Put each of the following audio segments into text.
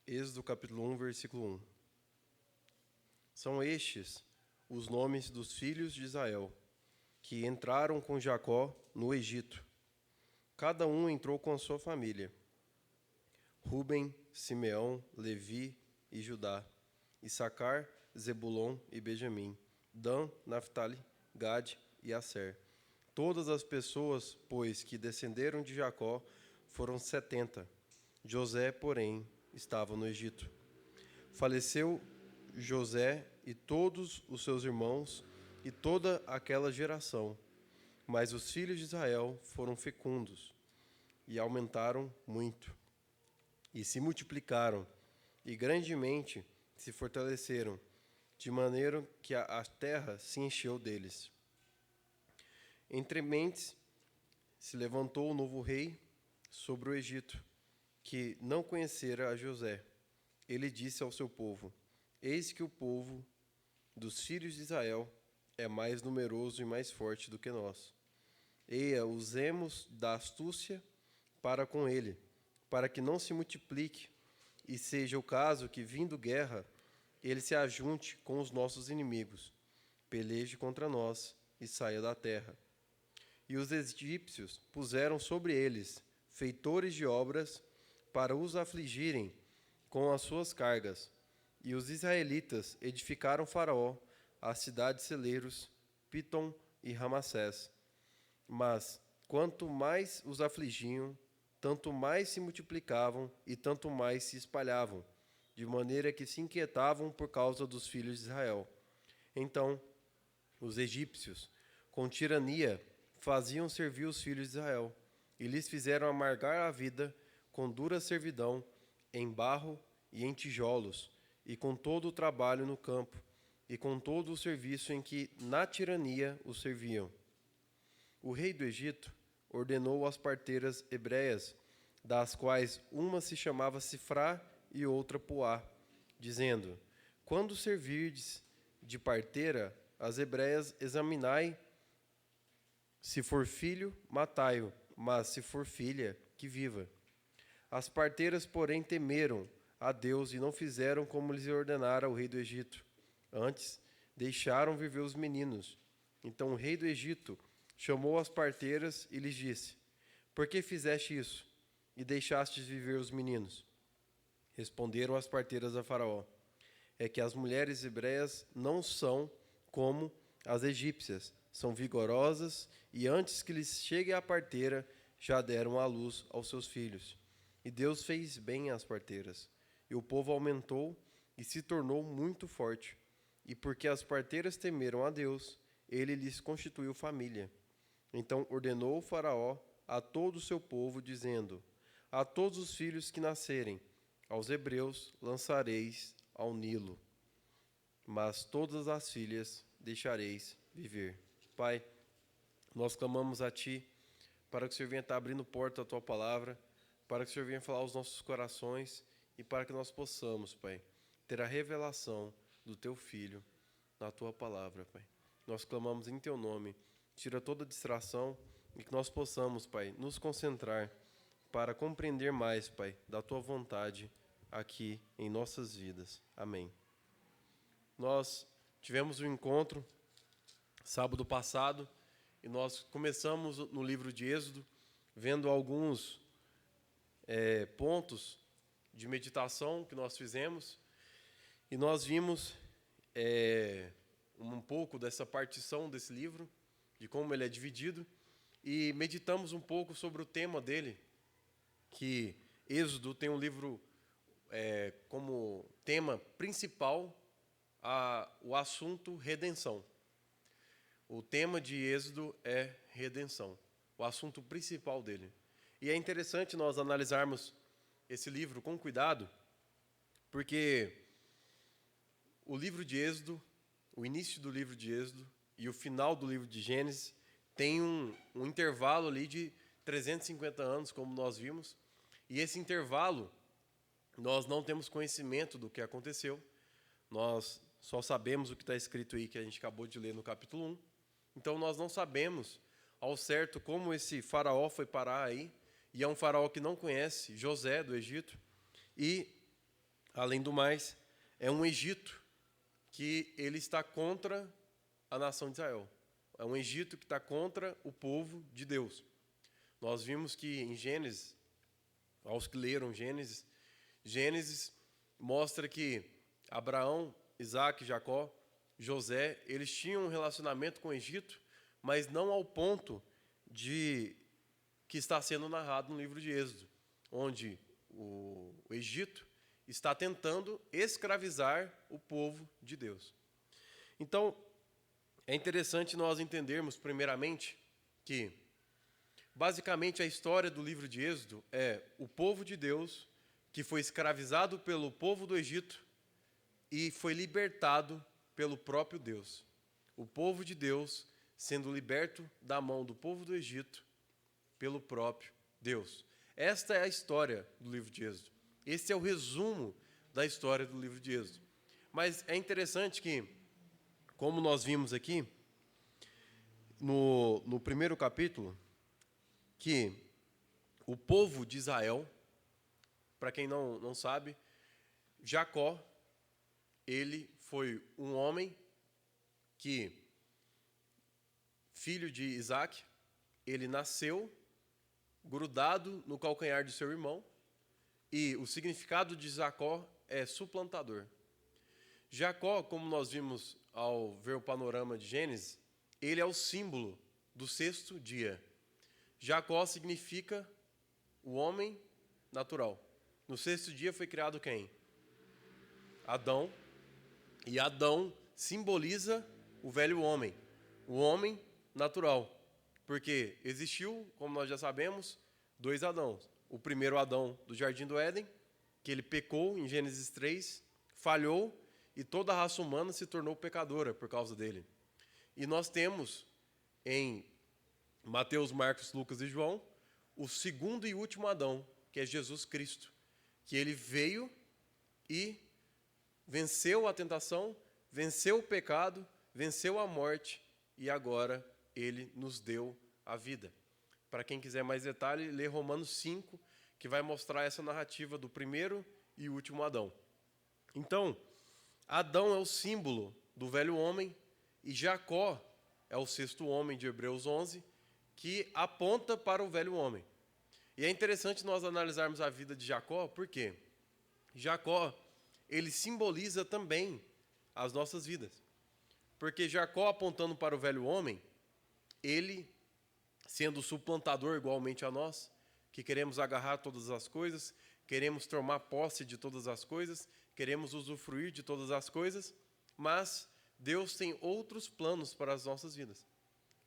Êxodo capítulo 1, versículo 1. São estes os nomes dos filhos de Israel, que entraram com Jacó no Egito. Cada um entrou com a sua família: Ruben, Simeão, Levi e Judá, Issacar, Zebulon e Benjamim, Dan, Naftali, Gade e Asser. Todas as pessoas, pois, que descenderam de Jacó foram 70. José, porém, estava no Egito. Faleceu José e todos os seus irmãos e toda aquela geração. Mas os filhos de Israel foram fecundos e aumentaram muito, e se multiplicaram, e grandemente se fortaleceram, de maneira que a terra se encheu deles. Entre mentes se levantou o novo rei sobre o Egito, que não conhecera a José. Ele disse ao seu povo: Eis que o povo dos filhos de Israel é mais numeroso e mais forte do que nós. Eia, usemos da astúcia para com ele, para que não se multiplique, e seja o caso que, vindo guerra, ele se ajunte com os nossos inimigos, peleje contra nós e saia da terra. E os egípcios puseram sobre eles feitores de obras para os afligirem com as suas cargas. E os israelitas edificaram Faraó, as cidades celeiros, Pitom e Ramassés. Mas, quanto mais os afligiam, tanto mais se multiplicavam e tanto mais se espalhavam, de maneira que se inquietavam por causa dos filhos de Israel. Então, os egípcios, com tirania, faziam servir os filhos de Israel, e lhes fizeram amargar a vida com dura servidão, em barro e em tijolos, e com todo o trabalho no campo, e com todo o serviço em que na tirania os serviam. O rei do Egito ordenou às parteiras hebreias, das quais uma se chamava Sifrá e outra Puá, dizendo: Quando servirdes de parteira, as hebreias examinai, se for filho, matai-o, mas se for filha, que viva. As parteiras, porém, temeram a Deus e não fizeram como lhes ordenara o rei do Egito. Antes, deixaram viver os meninos. Então o rei do Egito chamou as parteiras e lhes disse: Por que fizeste isso e deixastes viver os meninos? Responderam as parteiras a Faraó: É que as mulheres hebreias não são como as egípcias, são vigorosas e antes que lhes chegue a parteira, já deram à luz aos seus filhos. E Deus fez bem às parteiras. E o povo aumentou e se tornou muito forte. E porque as parteiras temeram a Deus, ele lhes constituiu família. Então ordenou o Faraó a todo o seu povo, dizendo: A todos os filhos que nascerem, aos hebreus lançareis ao Nilo, mas todas as filhas deixareis viver. Pai, nós clamamos a Ti para que o Senhor venha estar abrindo porta à Tua palavra, para que o Senhor venha falar aos nossos corações e para que nós possamos, Pai, ter a revelação do Teu Filho na Tua palavra, Pai. Nós clamamos em Teu nome, tira toda distração e que nós possamos, Pai, nos concentrar para compreender mais, Pai, da Tua vontade aqui em nossas vidas. Amém. Nós tivemos um encontro sábado passado e nós começamos no livro de Êxodo, vendo alguns pontos de meditação que nós fizemos, e nós vimos um pouco dessa partição desse livro, de como ele é dividido, e meditamos um pouco sobre o tema dele, que Êxodo tem um livro como tema principal o assunto redenção. O tema de Êxodo é redenção, o assunto principal dele. E é interessante nós analisarmos esse livro com cuidado, porque o livro de Êxodo, o início do livro de Êxodo e o final do livro de Gênesis tem um intervalo ali de 350 anos, como nós vimos, e esse intervalo nós não temos conhecimento do que aconteceu, nós só sabemos o que está escrito aí, que a gente acabou de ler no capítulo 1, então nós não sabemos ao certo como esse faraó foi parar aí, e é um faraó que não conhece José do Egito, e além do mais, é um Egito que ele está contra a nação de Israel. É um Egito que está contra o povo de Deus. Nós vimos que em Gênesis, aos que leram Gênesis mostra que Abraão, Isaac, Jacó, José, eles tinham um relacionamento com o Egito, mas não ao ponto de que está sendo narrado no livro de Êxodo, onde o Egito está tentando escravizar o povo de Deus. Então, é interessante nós entendermos, primeiramente, que, basicamente, a história do livro de Êxodo é o povo de Deus que foi escravizado pelo povo do Egito e foi libertado pelo próprio Deus. O povo de Deus sendo liberto da mão do povo do Egito pelo próprio Deus. Esta é a história do livro de Êxodo. Esse é o resumo da história do livro de Êxodo. Mas é interessante que, como nós vimos aqui, no primeiro capítulo, que o povo de Israel, para quem não sabe, Jacó, ele foi um homem que, filho de Isaac, ele nasceu grudado no calcanhar de seu irmão, e o significado de Jacó é suplantador. Jacó, como nós vimos ao ver o panorama de Gênesis, ele é o símbolo do sexto dia. Jacó significa o homem natural. No sexto dia foi criado quem? Adão. E Adão simboliza o velho homem, o homem natural. Porque existiu, como nós já sabemos, dois Adãos. O primeiro Adão do Jardim do Éden, que ele pecou em Gênesis 3, falhou e toda a raça humana se tornou pecadora por causa dele. E nós temos em Mateus, Marcos, Lucas e João o segundo e último Adão, que é Jesus Cristo, que ele veio e venceu a tentação, venceu o pecado, venceu a morte e agora ele nos deu a vida. Para quem quiser mais detalhe, lê Romanos 5, que vai mostrar essa narrativa do primeiro e último Adão. Então, Adão é o símbolo do velho homem e Jacó é o sexto homem de Hebreus 11, que aponta para o velho homem. E é interessante nós analisarmos a vida de Jacó, porque Jacó, ele simboliza também as nossas vidas. Porque Jacó, apontando para o velho homem, ele, sendo suplantador igualmente a nós, que queremos agarrar todas as coisas, queremos tomar posse de todas as coisas, queremos usufruir de todas as coisas, mas Deus tem outros planos para as nossas vidas,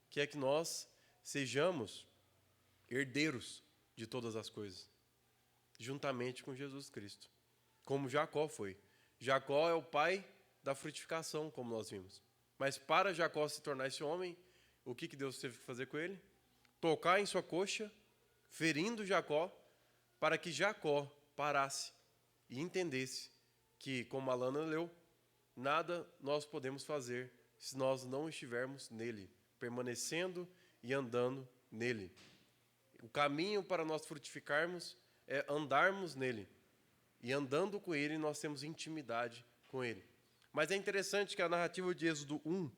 que é que nós sejamos herdeiros de todas as coisas, juntamente com Jesus Cristo, como Jacó foi. Jacó é o pai da frutificação, como nós vimos. Mas para Jacó se tornar esse homem, o que Deus teve que fazer com ele? Tocar em sua coxa, ferindo Jacó, para que Jacó parasse e entendesse que, como a Lana leu, nada nós podemos fazer se nós não estivermos nele, permanecendo e andando nele. O caminho para nós frutificarmos é andarmos nele. E andando com ele, nós temos intimidade com ele. Mas é interessante que a narrativa de Êxodo 1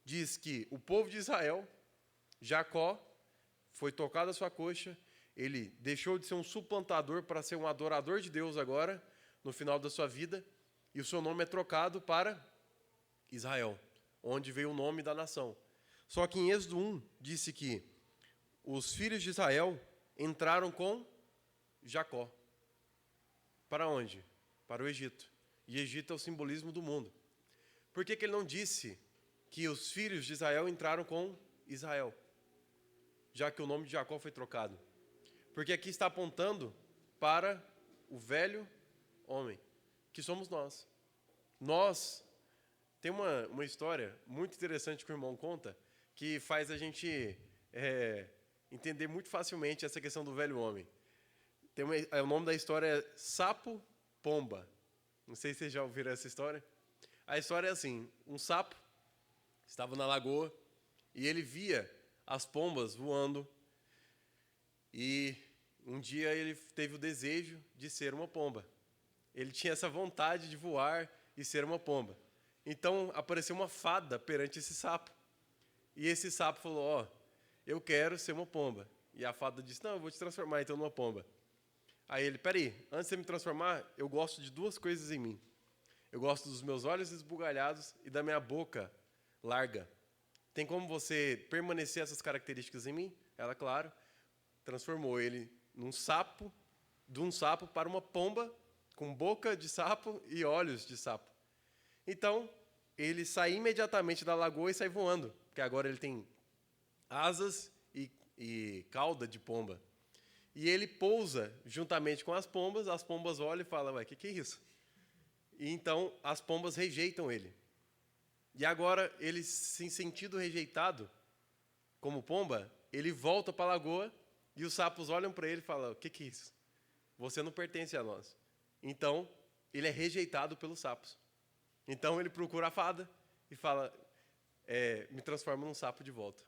diz que o povo de Israel, Jacó, foi tocado a sua coxa, ele deixou de ser um suplantador para ser um adorador de Deus agora, no final da sua vida, e o seu nome é trocado para Israel, onde veio o nome da nação. Só que em Êxodo 1 disse que os filhos de Israel entraram com Jacó. Para onde? Para o Egito. E Egito é o simbolismo do mundo. Por que ele não disse que os filhos de Israel entraram com Israel, já que o nome de Jacó foi trocado? Porque aqui está apontando para o velho homem, que somos nós. Nós, tem uma história muito interessante que o irmão conta, que faz a gente entender muito facilmente essa questão do velho homem. O nome da história é Sapo Pomba. Não sei se vocês já ouviram essa história. A história é assim, um sapo estava na lagoa e ele via as pombas voando e um dia ele teve o desejo de ser uma pomba. ele tinha essa vontade de voar e ser uma pomba. Então apareceu uma fada perante esse sapo. E esse sapo falou: ó, eu quero ser uma pomba. E a fada disse: não, eu vou te transformar então numa pomba. Aí ele: peraí, antes de você me transformar, eu gosto de duas coisas em mim. Eu gosto dos meus olhos esbugalhados e da minha boca larga. Tem como você permanecer essas características em mim? Ela, claro, transformou ele num sapo, de um sapo para uma pomba com boca de sapo e olhos de sapo. Então, ele sai imediatamente da lagoa e sai voando, porque agora ele tem asas e cauda de pomba. E ele pousa juntamente com as pombas olham e falam: ué, que é isso? E então as pombas rejeitam ele. E agora, ele se sentindo rejeitado como pomba, ele volta para a lagoa e os sapos olham para ele e falam: o que é isso? Você não pertence a nós. Então, ele é rejeitado pelos sapos. Então, ele procura a fada e fala: me transforma num sapo de volta.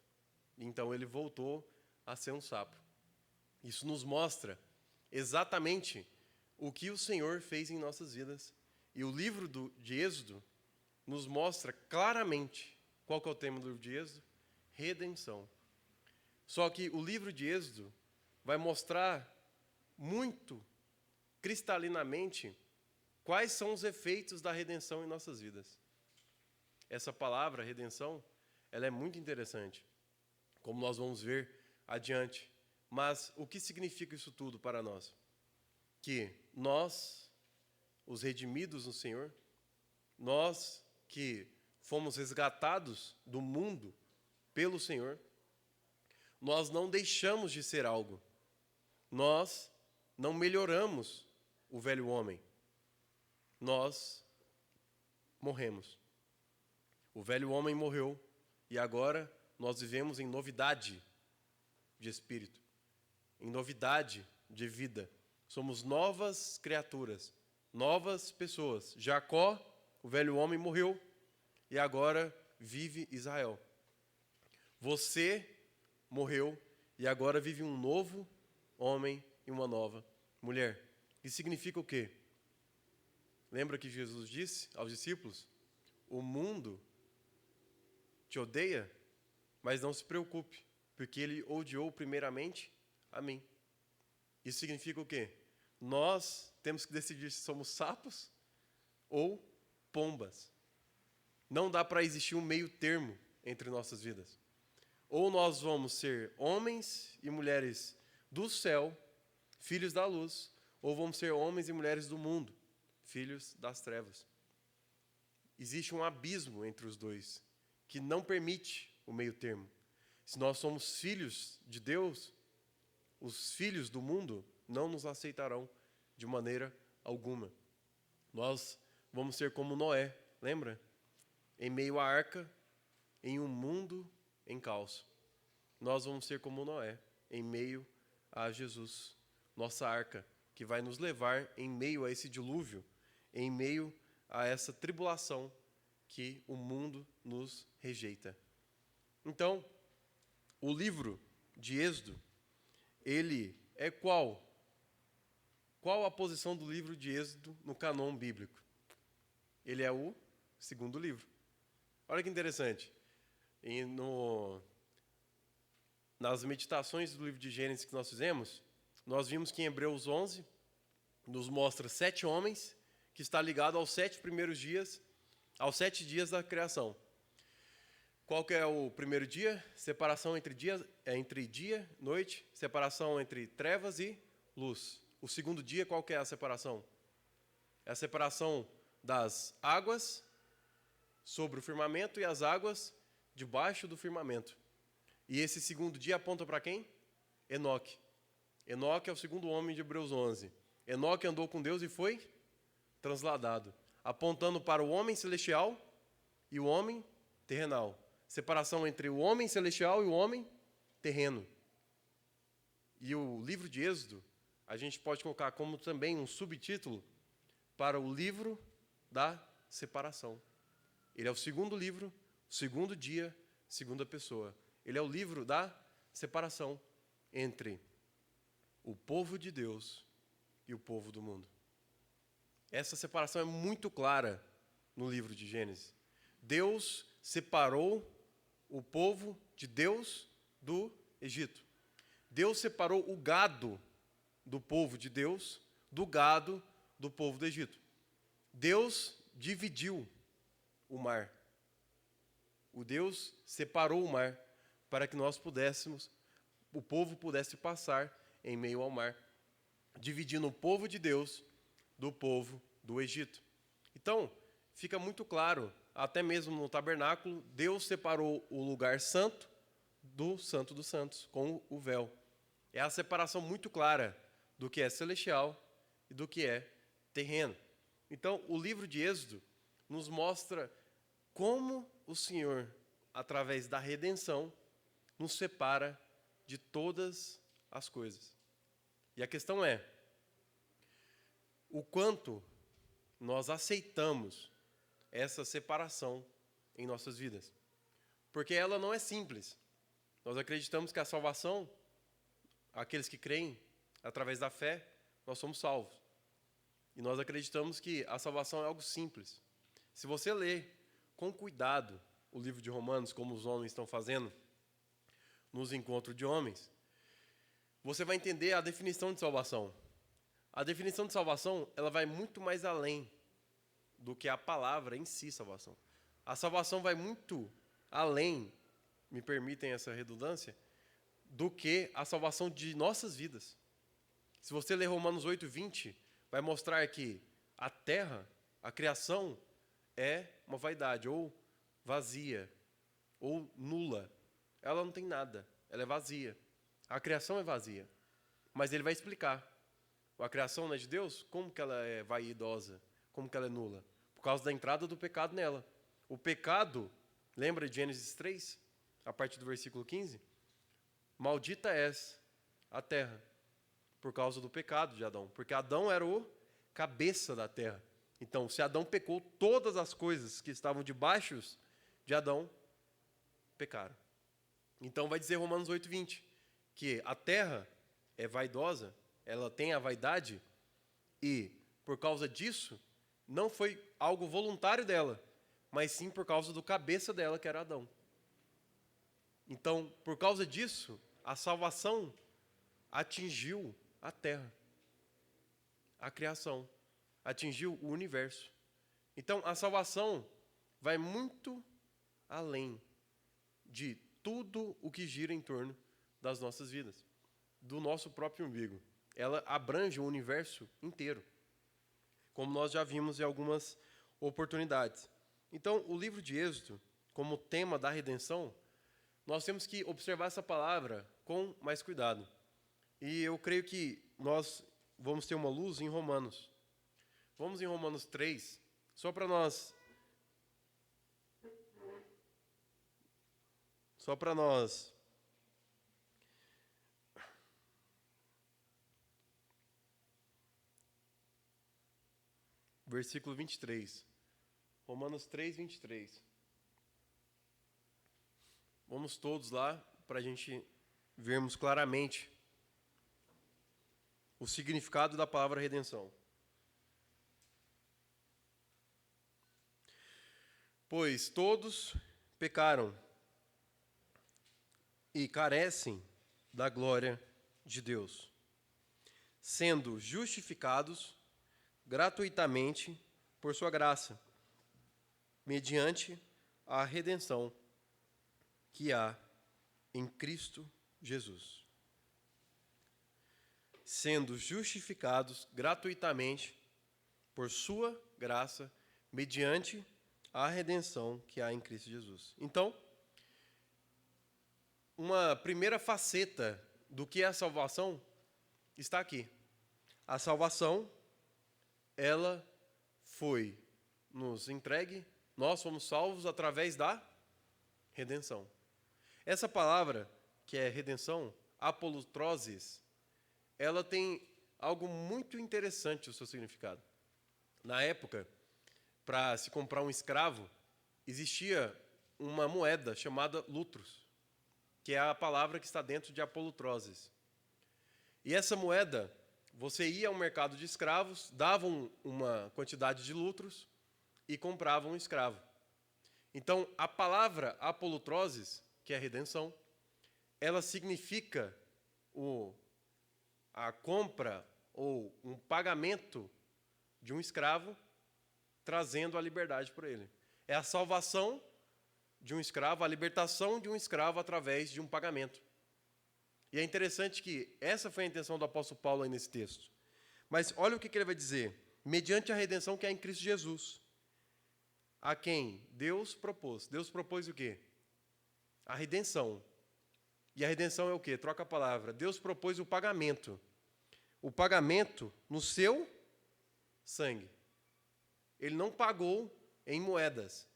Então, ele voltou a ser um sapo. Isso nos mostra exatamente o que o Senhor fez em nossas vidas. E o livro de Êxodo nos mostra claramente qual que é o tema do livro de Êxodo: redenção. Só que o livro de Êxodo vai mostrar muito cristalinamente quais são os efeitos da redenção em nossas vidas. Essa palavra, redenção, ela é muito interessante, como nós vamos ver adiante. Mas o que significa isso tudo para nós? Que nós, os redimidos no Senhor, nós que fomos resgatados do mundo pelo Senhor, nós não deixamos de ser algo. Nós não melhoramos o velho homem. Nós morremos. O velho homem morreu e agora nós vivemos em novidade de espírito, em novidade de vida. Somos novas criaturas, novas pessoas. Jacó, o velho homem, morreu e agora vive Israel. Você morreu e agora vive um novo homem e uma nova mulher. Isso significa o quê? Lembra que Jesus disse aos discípulos: o mundo te odeia, mas não se preocupe, porque ele odiou primeiramente a mim. Isso significa o quê? Nós temos que decidir se somos sapos ou pombas. Não dá para existir um meio termo entre nossas vidas. Ou nós vamos ser homens e mulheres do céu, filhos da luz, ou vamos ser homens e mulheres do mundo, filhos das trevas. Existe um abismo entre os dois, que não permite o meio termo. Se nós somos filhos de Deus, os filhos do mundo não nos aceitarão de maneira alguma. Nós vamos ser como Noé, lembra? Em meio à arca, em um mundo em caos. Nós vamos ser como Noé, em meio a Jesus, nossa arca, que vai nos levar em meio a esse dilúvio, em meio a essa tribulação que o mundo nos rejeita. Então, o livro de Êxodo, ele é qual? Qual a posição do livro de Êxodo no cânon bíblico? Ele é o segundo livro. Olha que interessante. Nas meditações do livro de Gênesis que nós fizemos, nós vimos que em Hebreus 11 nos mostra 7 homens que está ligado aos 7 primeiros dias, aos 7 dias da criação. Qual que é o primeiro dia? Separação entre dia e noite, separação entre trevas e luz. O segundo dia, qual que é a separação? É a separação das águas sobre o firmamento e as águas debaixo do firmamento. E esse segundo dia aponta para quem? Enoque. Enoque é o segundo homem de Hebreus 11. Enoque andou com Deus e foi transladado, apontando para o homem celestial e o homem terrenal. Separação entre o homem celestial e o homem terreno. E o livro de Êxodo, a gente pode colocar como também um subtítulo para o livro da separação. Ele é o segundo livro, segundo dia, segunda pessoa. Ele é o livro da separação entre o povo de Deus e o povo do mundo. Essa separação é muito clara no livro de Gênesis. Deus separou o povo de Deus do Egito. Deus separou o gado do povo de Deus do gado do povo do Egito. Deus dividiu o mar. O Deus separou o mar para que o povo pudesse passar em meio ao mar, dividindo o povo de Deus do povo do Egito. Então, fica muito claro, até mesmo no tabernáculo, Deus separou o lugar santo dos santos, com o véu. É a separação muito clara do que é celestial e do que é terreno. Então, o livro de Êxodo nos mostra como o Senhor, através da redenção, nos separa de todas as coisas. E a questão é, o quanto nós aceitamos essa separação em nossas vidas. Porque ela não é simples. Nós acreditamos que a salvação, aqueles que creem, através da fé, nós somos salvos. E nós acreditamos que a salvação é algo simples. Se você ler com cuidado o livro de Romanos, como os homens estão fazendo nos encontros de homens, você vai entender a definição de salvação. A definição de salvação, ela vai muito mais além do que a palavra em si, salvação. A salvação vai muito além, me permitem essa redundância, do que a salvação de nossas vidas. Se você ler Romanos 8:20, vai mostrar que a terra, a criação, é uma vaidade, ou vazia, ou nula. Ela não tem nada, ela é vazia. A criação é vazia. Mas ele vai explicar. A criação não é de Deus? Como que ela é vaidosa? Como que ela é nula? Por causa da entrada do pecado nela. O pecado, lembra de Gênesis 3? A partir do versículo 15? Maldita és a terra, por causa do pecado de Adão. Porque Adão era o cabeça da terra. Então, se Adão pecou, todas as coisas que estavam debaixo de Adão pecaram. Então, vai dizer Romanos 8:20, que a terra é vaidosa, ela tem a vaidade, e por causa disso, não foi algo voluntário dela, mas sim por causa do cabeça dela, que era Adão. Então, por causa disso, a salvação atingiu a terra, a criação, atingiu o universo. Então, a salvação vai muito além de tudo o que gira em torno das nossas vidas, do nosso próprio umbigo. Ela abrange o universo inteiro, como nós já vimos em algumas oportunidades. Então, o livro de Êxodo, como tema da redenção, nós temos que observar essa palavra com mais cuidado. E eu creio que nós vamos ter uma luz em Romanos. Vamos em Romanos 3, só para nós versículo 23. Romanos 3, 23. Vamos todos lá para a gente vermos claramente o significado da palavra redenção. Pois todos pecaram e carecem da glória de Deus, sendo justificados gratuitamente por sua graça, mediante a redenção que há em Cristo Jesus. Sendo justificados gratuitamente por sua graça, mediante a redenção que há em Cristo Jesus. Então, uma primeira faceta do que é a salvação está aqui. A salvação, ela foi nos entregue, nós fomos salvos através da redenção. Essa palavra, que é redenção, apolutrosis, ela tem algo muito interessante o seu significado. Na época, para se comprar um escravo, existia uma moeda chamada lustros, que é a palavra que está dentro de apolutrosis. E essa moeda, Você ia ao mercado de escravos, davam uma quantidade de lucros e compravam um escravo. Então, a palavra apolutroses, que é redenção, ela significa a compra ou um pagamento de um escravo, trazendo a liberdade para ele. É a salvação de um escravo, a libertação de um escravo através de um pagamento. E é interessante que essa foi a intenção do apóstolo Paulo aí nesse texto. Mas olha o que ele vai dizer. Mediante a redenção que é em Cristo Jesus, a quem Deus propôs. Deus propôs o quê? A redenção. E a redenção é o quê? Troca a palavra. Deus propôs o pagamento. O pagamento no seu sangue. Ele não pagou em moedas.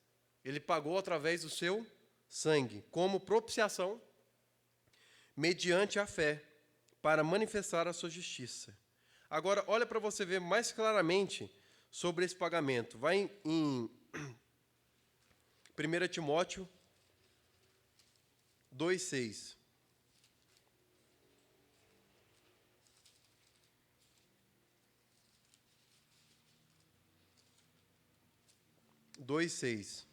Ele pagou através do seu sangue, como propiciação, mediante a fé, para manifestar a sua justiça. Agora, olha para você ver mais claramente sobre esse pagamento. Vai em 1 Timóteo 2,6. 2,6.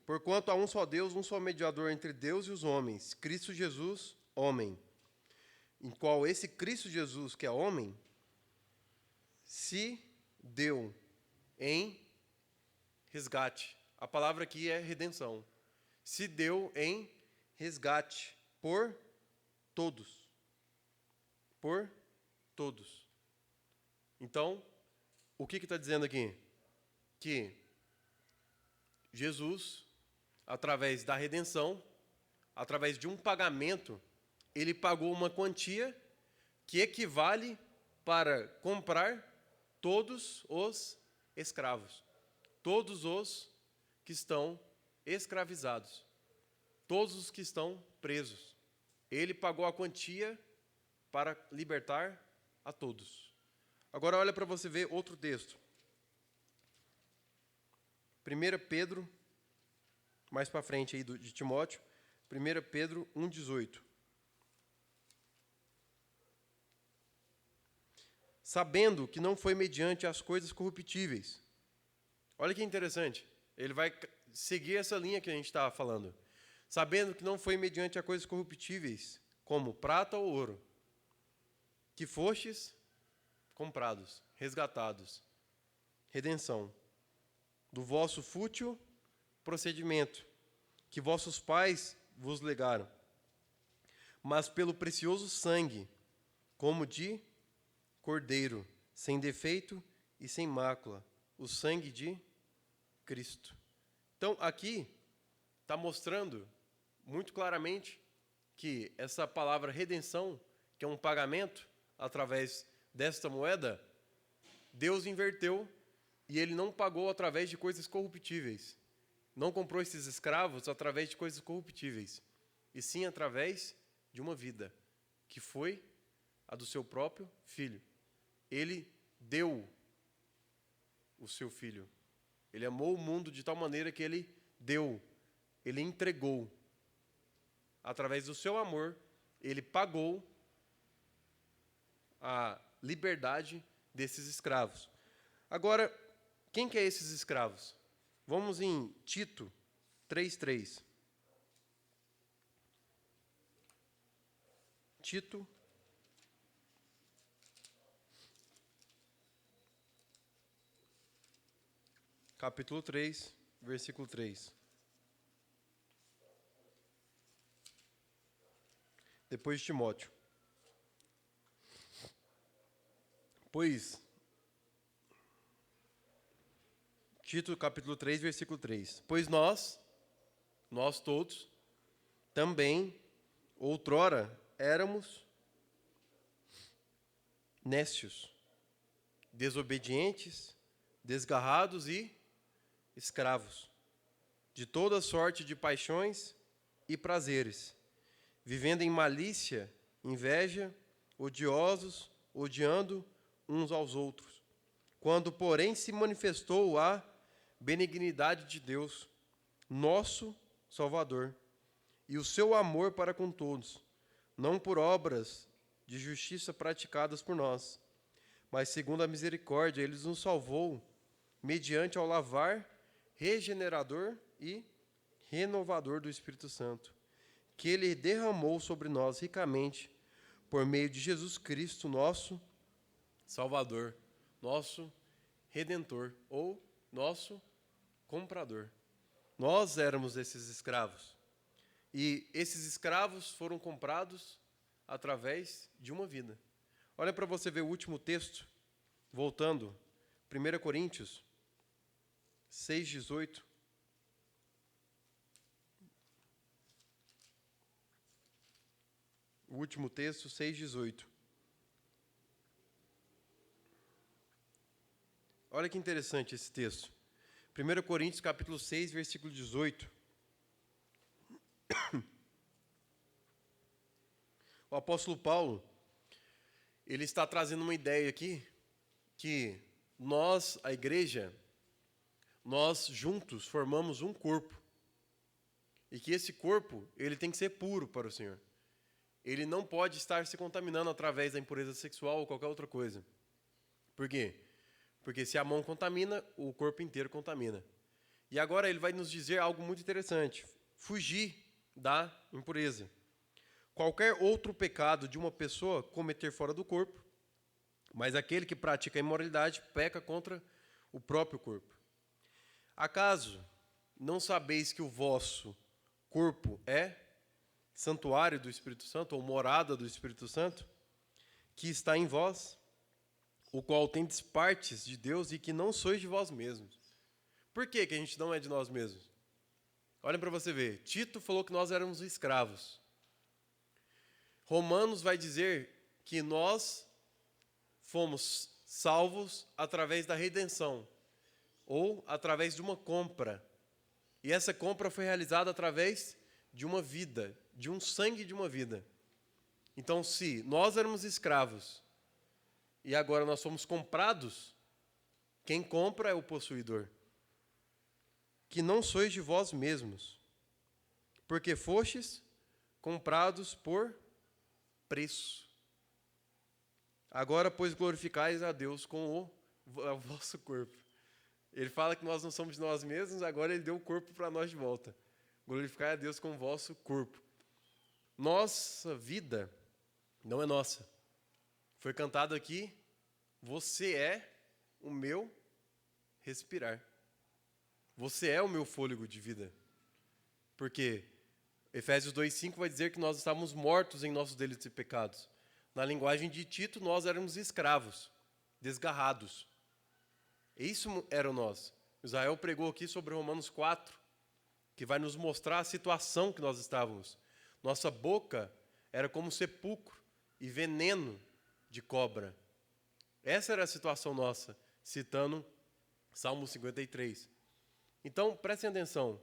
Porquanto há um só Deus, um só mediador entre Deus e os homens, Cristo Jesus, homem, em qual esse Cristo Jesus, que é homem, se deu em resgate. A palavra aqui é redenção. Se deu em resgate por todos. Por todos. Então, o que está dizendo aqui? Que Jesus, através da redenção, através de um pagamento, ele pagou uma quantia que equivale para comprar todos os escravos, todos os que estão escravizados, todos os que estão presos. Ele pagou a quantia para libertar a todos. Agora olha para você ver outro texto. 1 Pedro, mais para frente aí de Timóteo, 1 Pedro 1,18. Sabendo que não foi mediante as coisas corruptíveis. Olha que interessante. Ele vai seguir essa linha que a gente estava falando. Sabendo que não foi mediante as coisas corruptíveis, como prata ou ouro, que fostes comprados, resgatados. Redenção. Do vosso fútil procedimento, que vossos pais vos legaram, mas pelo precioso sangue, como de cordeiro, sem defeito e sem mácula, o sangue de Cristo. Então, aqui está mostrando muito claramente que essa palavra redenção, que é um pagamento através desta moeda, Deus inverteu e ele não pagou através de coisas corruptíveis. Não comprou esses escravos através de coisas corruptíveis, e sim através de uma vida, que foi a do seu próprio filho. Ele deu o seu filho. Ele amou o mundo de tal maneira que ele deu, ele entregou. Através do seu amor, ele pagou a liberdade desses escravos. Agora, quem que é esses escravos? Vamos em Tito 3:3. Tito, capítulo 3, versículo 3. Depois de Timóteo. Tito, capítulo 3, versículo 3. Pois nós todos, também, outrora, éramos nécios, desobedientes, desgarrados e escravos, de toda sorte de paixões e prazeres, vivendo em malícia, inveja, odiosos, odiando uns aos outros. Quando, porém, se manifestou a benignidade de Deus, nosso Salvador, e o seu amor para com todos, não por obras de justiça praticadas por nós, mas segundo a misericórdia, ele nos salvou mediante ao lavar regenerador e renovador do Espírito Santo, que ele derramou sobre nós ricamente por meio de Jesus Cristo, nosso Salvador, nosso Redentor ou nosso comprador. Nós éramos esses escravos. E esses escravos foram comprados através de uma vida. Olha para você ver o último texto, voltando, 1 Coríntios 6,18. O último texto, 6,18. Olha que interessante esse texto. 1 Coríntios, capítulo 6, versículo 18. O apóstolo Paulo, ele está trazendo uma ideia aqui, que nós, a igreja, nós juntos formamos um corpo. E que esse corpo, ele tem que ser puro para o Senhor. Ele não pode estar se contaminando através da impureza sexual ou qualquer outra coisa. Por quê? Porque se a mão contamina, o corpo inteiro contamina. E agora ele vai nos dizer algo muito interessante. Fugir da impureza. Qualquer outro pecado de uma pessoa cometer fora do corpo, mas aquele que pratica a imoralidade peca contra o próprio corpo. Acaso não sabeis que o vosso corpo é santuário do Espírito Santo, ou morada do Espírito Santo, que está em vós, o qual tendes partes de Deus e que não sois de vós mesmos? Por que a gente não é de nós mesmos? Olhem para você ver. Tito falou que nós éramos escravos. Romanos vai dizer que nós fomos salvos através da redenção, ou através de uma compra. E essa compra foi realizada através de uma vida, de um sangue de uma vida. Então, se nós éramos escravos e agora nós somos comprados, quem compra é o possuidor. Que não sois de vós mesmos, porque fostes comprados por preço. Agora, pois, glorificais a Deus com o vosso corpo. Ele fala que nós não somos de nós mesmos, agora ele deu o corpo para nós de volta. Glorificai a Deus com o vosso corpo. Nossa vida não é nossa. Foi cantado aqui, você é o meu respirar. Você é o meu fôlego de vida. Porque Efésios 2,5 vai dizer que nós estávamos mortos em nossos delitos e pecados. Na linguagem de Tito, nós éramos escravos, desgarrados. Isso era nós. Israel pregou aqui sobre Romanos 4, que vai nos mostrar a situação que nós estávamos. Nossa boca era como sepulcro e veneno de cobra. Essa era a situação nossa, citando Salmo 53. Então, prestem atenção.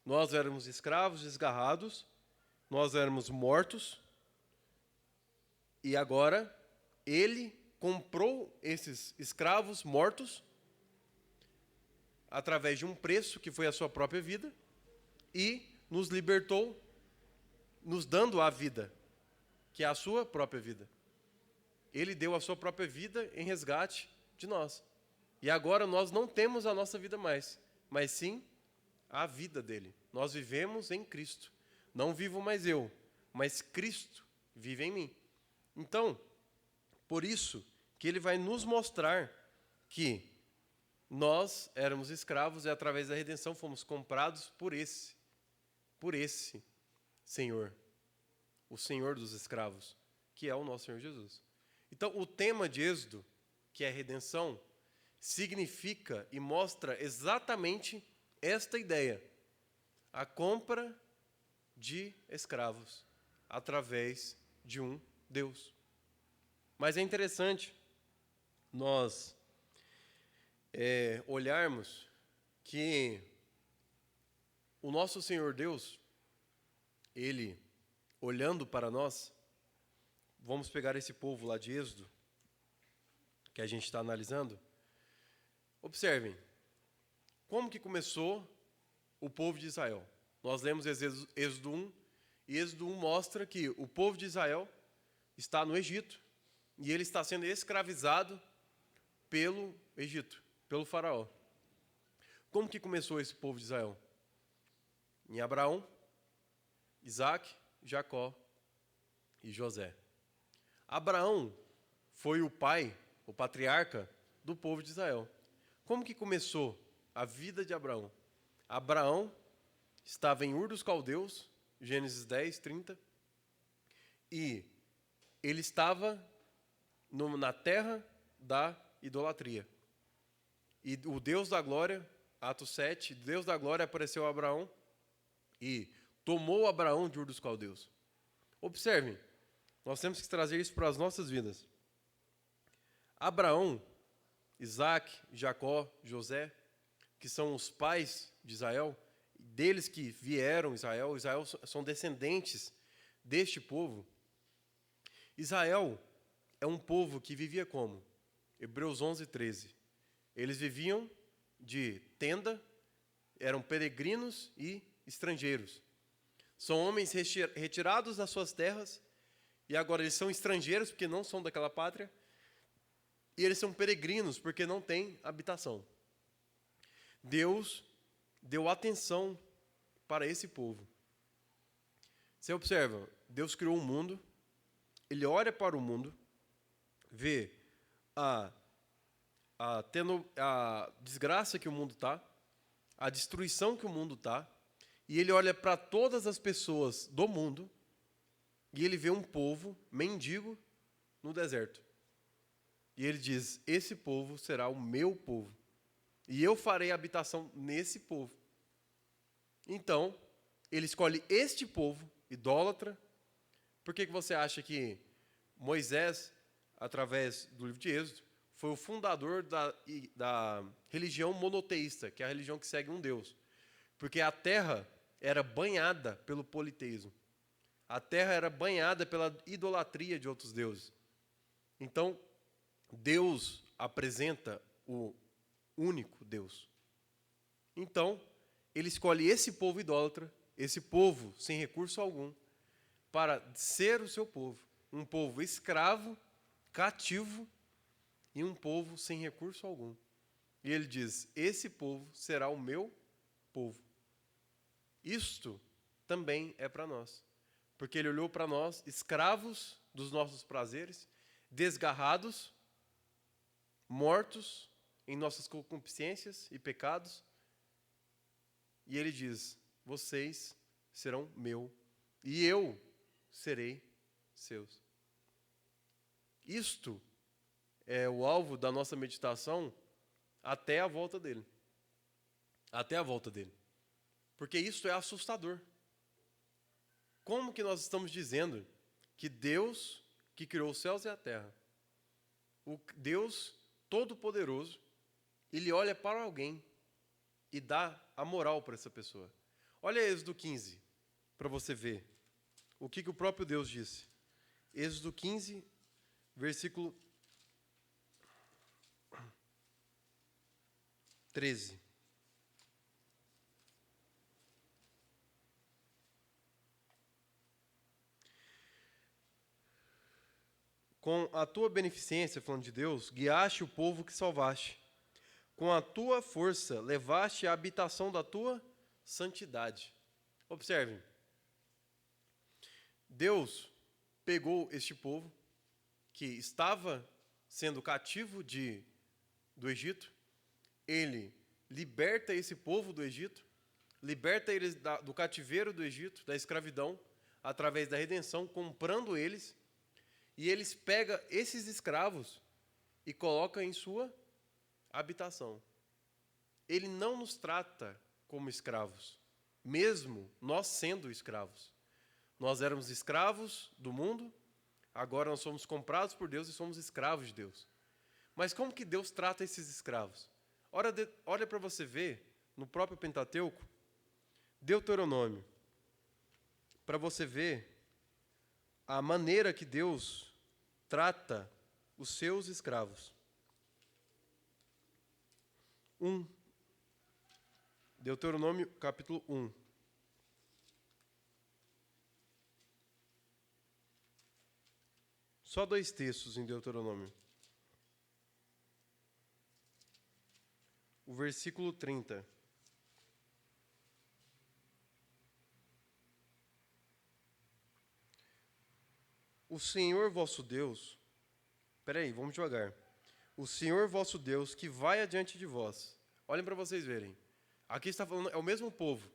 Nós éramos escravos, desgarrados, nós éramos mortos, e agora ele comprou esses escravos mortos através de um preço que foi a sua própria vida e nos libertou, nos dando a vida, que é a sua própria vida. Ele deu a sua própria vida em resgate de nós. E agora nós não temos a nossa vida mais, mas sim a vida dele. Nós vivemos em Cristo. Não vivo mais eu, mas Cristo vive em mim. Então, por isso que ele vai nos mostrar que nós éramos escravos e através da redenção fomos comprados por esse Senhor, o Senhor dos escravos, que é o nosso Senhor Jesus. Então, o tema de Êxodo, que é redenção, significa e mostra exatamente esta ideia: a compra de escravos através de um Deus. Mas é interessante nós olharmos que o nosso Senhor Deus, Ele, olhando para nós, vamos pegar esse povo lá de Êxodo, que a gente está analisando, observem, como que começou o povo de Israel? Nós lemos Êxodo 1, e Êxodo 1 mostra que o povo de Israel está no Egito, e ele está sendo escravizado pelo Egito, pelo faraó. Como que começou esse povo de Israel? Em Abraão, Isaac, Jacó e José. Abraão foi o pai, o patriarca do povo de Israel. Como que começou a vida de Abraão? Abraão estava em Ur dos Caldeus, Gênesis 10, 30, e ele estava na terra da idolatria. E o Deus da glória, Atos 7, Deus da glória apareceu a Abraão e tomou Abraão de Ur dos Caldeus. Observem, nós temos que trazer isso para as nossas vidas. Abraão, Isaac, Jacó, José, que são os pais de Israel, deles que vieram Israel são descendentes deste povo. Israel é um povo que vivia como? Hebreus 11, 13. Eles viviam de tenda, eram peregrinos e estrangeiros. São homens retirados das suas terras, e agora eles são estrangeiros porque não são daquela pátria, e eles são peregrinos porque não têm habitação. Deus deu atenção para esse povo. Você observa, Deus criou um mundo, ele olha para o mundo, vê a desgraça que o mundo está, a destruição que o mundo está, e ele olha para todas as pessoas do mundo, e ele vê um povo mendigo no deserto. E ele diz, esse povo será o meu povo, e eu farei habitação nesse povo. Então, ele escolhe este povo, idólatra. Por que você acha que Moisés, através do livro de Êxodo, foi o fundador da religião monoteísta, que é a religião que segue um Deus? Porque a terra era banhada pelo politeísmo. A terra era banhada pela idolatria de outros deuses. Então, Deus apresenta o único Deus. Então, ele escolhe esse povo idólatra, esse povo sem recurso algum, para ser o seu povo. Um povo escravo, cativo, e um povo sem recurso algum. E ele diz, esse povo será o meu povo. Isto também é para nós. Porque ele olhou para nós, escravos dos nossos prazeres, desgarrados, mortos em nossas concupiscências e pecados. E ele diz, vocês serão meu, e eu serei seus. Isto é o alvo da nossa meditação até a volta dele. Até a volta dele. Porque isso é assustador. Como que nós estamos dizendo que Deus, que criou os céus e a terra, o Deus Todo-Poderoso, ele olha para alguém e dá a moral para essa pessoa? Olha Êxodo 15, para você ver o que o próprio Deus disse. Êxodo 15, versículo 13. Com a tua beneficência, falando de Deus, guiaste o povo que salvaste. Com a tua força, levaste a habitação da tua santidade. Observem. Deus pegou este povo que estava sendo cativo do Egito. Ele liberta esse povo do Egito, liberta eles do cativeiro do Egito, da escravidão, através da redenção, comprando eles. E eles pegam esses escravos e colocam em sua habitação. Ele não nos trata como escravos, mesmo nós sendo escravos. Nós éramos escravos do mundo, agora nós somos comprados por Deus e somos escravos de Deus. Mas como que Deus trata esses escravos? Olha para você ver, no próprio Pentateuco, Deuteronômio, para você ver a maneira que Deus trata os seus escravos. 1. Deuteronômio, capítulo 1. Só 2 textos em Deuteronômio. O versículo 30. O Senhor vosso Deus... Peraí, vamos devagar. O Senhor vosso Deus que vai adiante de vós. Olhem para vocês verem. Aqui está falando, é o mesmo povo.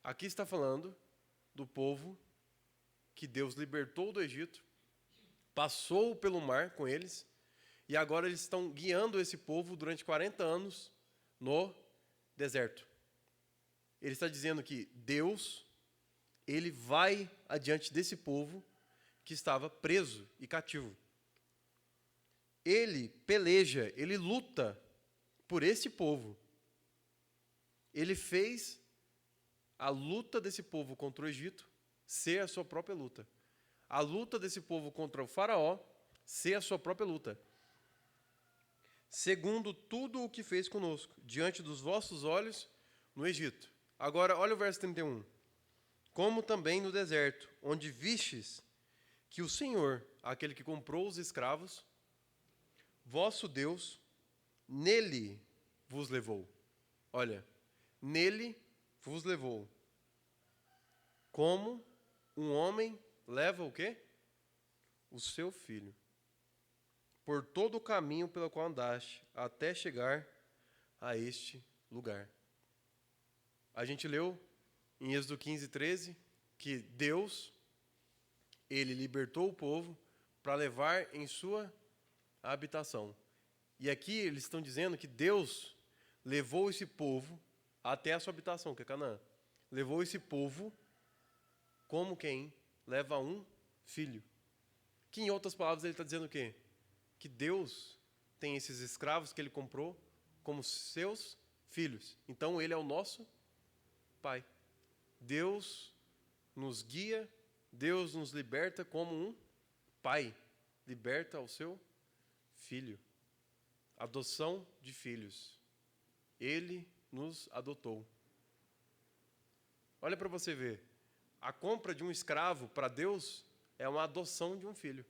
Aqui está falando do povo que Deus libertou do Egito, passou pelo mar com eles, e agora eles estão guiando esse povo durante 40 anos no deserto. Ele está dizendo que Deus, ele vai adiante desse povo que estava preso e cativo. Ele peleja, ele luta por esse povo. Ele fez a luta desse povo contra o Egito ser a sua própria luta. A luta desse povo contra o faraó ser a sua própria luta. Segundo tudo o que fez conosco, diante dos vossos olhos no Egito. Agora, olha o verso 31. Como também no deserto, onde vistes que o Senhor, aquele que comprou os escravos, vosso Deus, nele vos levou. Olha, nele vos levou. Como um homem leva o quê? O seu filho. Por todo o caminho pelo qual andaste, até chegar a este lugar. A gente leu em Êxodo 15, 13, que Deus, ele libertou o povo para levar em sua habitação. E aqui eles estão dizendo que Deus levou esse povo até a sua habitação, que é Canaã. Levou esse povo como quem leva um filho. Que em outras palavras ele está dizendo o quê? Que Deus tem esses escravos que ele comprou como seus filhos. Então ele é o nosso Pai. Deus nos guia, Deus nos liberta como um pai liberta o seu filho. Adoção de filhos. Ele nos adotou. Olha para você ver. A compra de um escravo para Deus é uma adoção de um filho,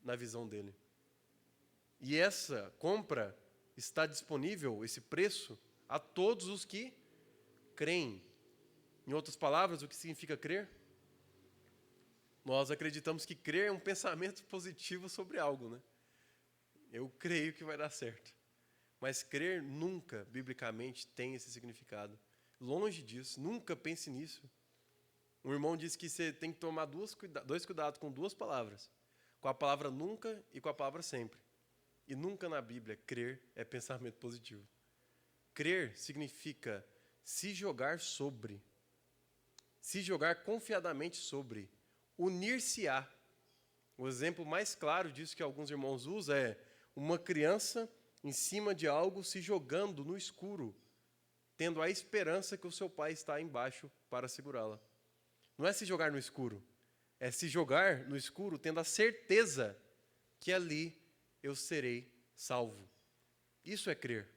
na visão dele. E essa compra está disponível, esse preço, a todos os que creem. Em outras palavras, o que significa crer? Nós acreditamos que crer é um pensamento positivo sobre algo, né? Eu creio que vai dar certo. Mas crer nunca, biblicamente, tem esse significado. Longe disso, nunca pense nisso. Um irmão disse que você tem que tomar dois cuidados com 2 palavras. Com a palavra nunca e com a palavra sempre. E nunca na Bíblia, crer é pensamento positivo. Crer significa se jogar sobre. Se jogar confiadamente sobre. Unir-se-á. O exemplo mais claro disso que alguns irmãos usam é uma criança em cima de algo se jogando no escuro, tendo a esperança que o seu pai está embaixo para segurá-la. Não é se jogar no escuro, é se jogar no escuro tendo a certeza que ali eu serei salvo. Isso é crer.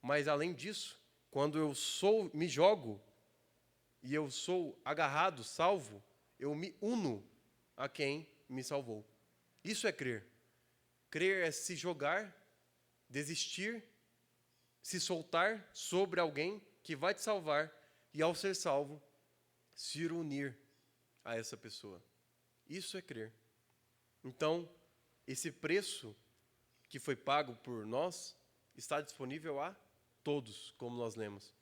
Mas além disso, quando eu me jogo e eu sou agarrado, salvo, eu me uno a quem me salvou. Isso é crer. Crer é se jogar, desistir, se soltar sobre alguém que vai te salvar e, ao ser salvo, se unir a essa pessoa. Isso é crer. Então, esse preço que foi pago por nós está disponível a todos, como nós lemos.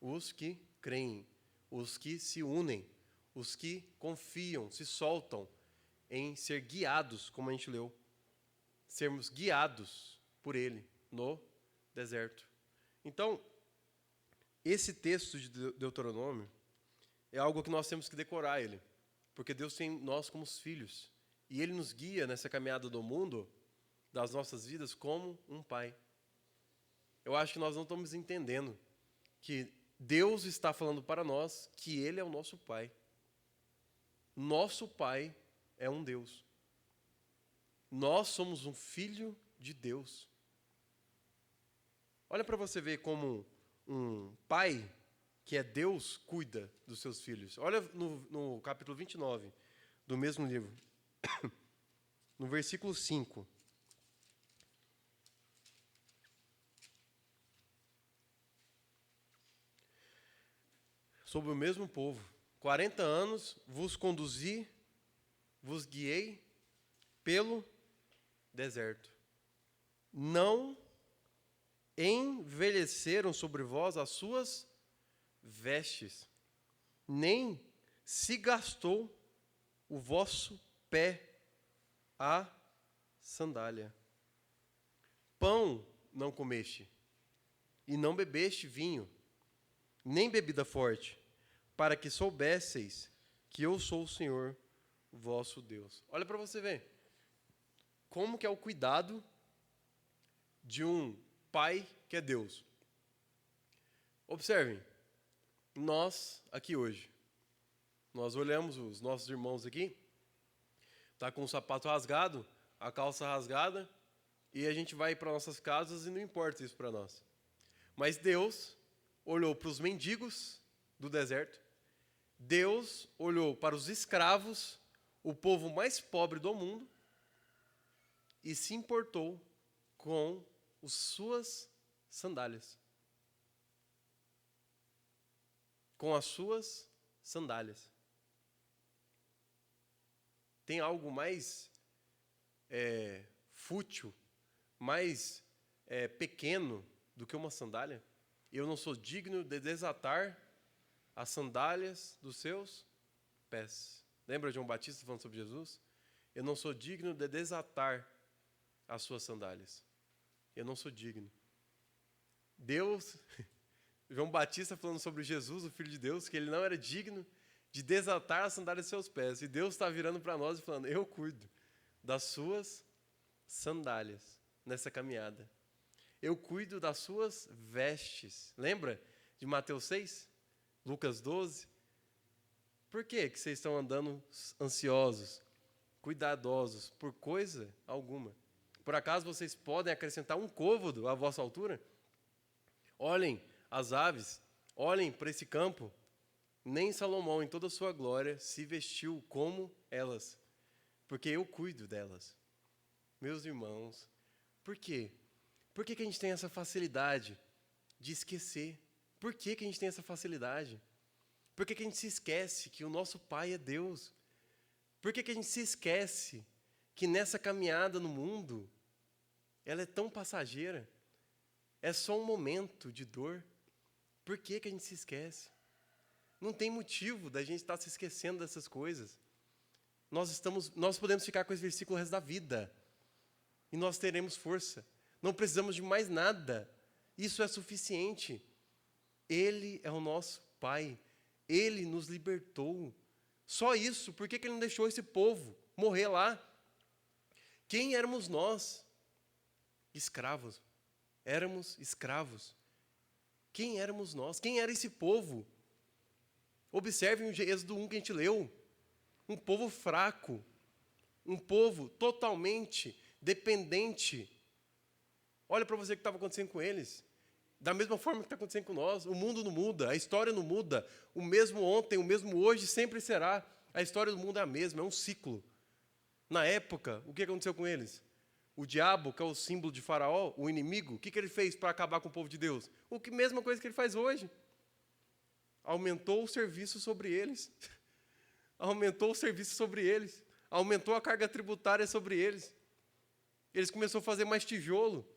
Os que creem, os que se unem, os que confiam, se soltam em ser guiados, como a gente leu. Sermos guiados por Ele no deserto. Então, esse texto de Deuteronômio é algo que nós temos que decorar ele, porque Deus tem nós como os filhos, e Ele nos guia nessa caminhada do mundo, das nossas vidas, como um pai. Eu acho que nós não estamos entendendo que Deus está falando para nós que Ele é o nosso pai. Nosso pai é um Deus. Nós somos um filho de Deus. Olha para você ver como um pai, que é Deus, cuida dos seus filhos. Olha no capítulo 29 do mesmo livro, no versículo 5. Sobre o mesmo povo. 40 anos vos conduzi, vos guiei pelo deserto. Não envelheceram sobre vós as suas vestes, nem se gastou o vosso pé a sandália. Pão não comeste, e não bebeste vinho, nem bebida forte, para que soubesseis que eu sou o Senhor vosso Deus. Olha para você ver como que é o cuidado de um pai que é Deus. Observem, nós aqui hoje, nós olhamos os nossos irmãos aqui, tá com o sapato rasgado, a calça rasgada, e a gente vai para nossas casas e não importa isso para nós. Mas Deus olhou para os mendigos do deserto, Deus olhou para os escravos, o povo mais pobre do mundo, e se importou com as suas sandálias. Com as suas sandálias. Tem algo mais fútil, mais pequeno do que uma sandália? Eu não sou digno de desatar as sandálias dos seus pés. Lembra João Batista falando sobre Jesus? Eu não sou digno de desatar as suas sandálias. Eu não sou digno. Deus, João Batista falando sobre Jesus, o Filho de Deus, que ele não era digno de desatar as sandálias de seus pés. E Deus está virando para nós e falando, eu cuido das suas sandálias nessa caminhada. Eu cuido das suas vestes. Lembra de Mateus 6? Lucas 12? Por que vocês estão andando ansiosos, cuidadosos, por coisa alguma? Por acaso vocês podem acrescentar um côvado à vossa altura? Olhem as aves, olhem para esse campo. Nem Salomão, em toda a sua glória, se vestiu como elas, porque eu cuido delas. Meus irmãos, por quê? Por que a gente tem essa facilidade de esquecer? Por que a gente tem essa facilidade? Por que a gente se esquece que o nosso Pai é Deus? Por que a gente se esquece que nessa caminhada no mundo, ela é tão passageira? É só um momento de dor. Por que a gente se esquece? Não tem motivo da gente estar se esquecendo dessas coisas. Nós podemos ficar com esse versículo o resto da vida. E nós teremos força. Não precisamos de mais nada. Isso é suficiente. Ele é o nosso Pai. Ele nos libertou. Só isso. Por que ele não deixou esse povo morrer lá? Quem éramos nós? Escravos. Éramos escravos. Quem éramos nós? Quem era esse povo? Observem o Êxodo 1 que a gente leu. Um povo fraco. Um povo totalmente dependente. Olha para você o que estava acontecendo com eles. Da mesma forma que está acontecendo com nós. O mundo não muda, a história não muda. O mesmo ontem, o mesmo hoje sempre será. A história do mundo é a mesma, é um ciclo. Na época, o que aconteceu com eles? O diabo, que é o símbolo de Faraó, o inimigo, o que ele fez para acabar com o povo de Deus? Mesma coisa que ele faz hoje. Aumentou o serviço sobre eles. Aumentou o serviço sobre eles. Aumentou a carga tributária sobre eles. Eles começaram a fazer mais tijolo.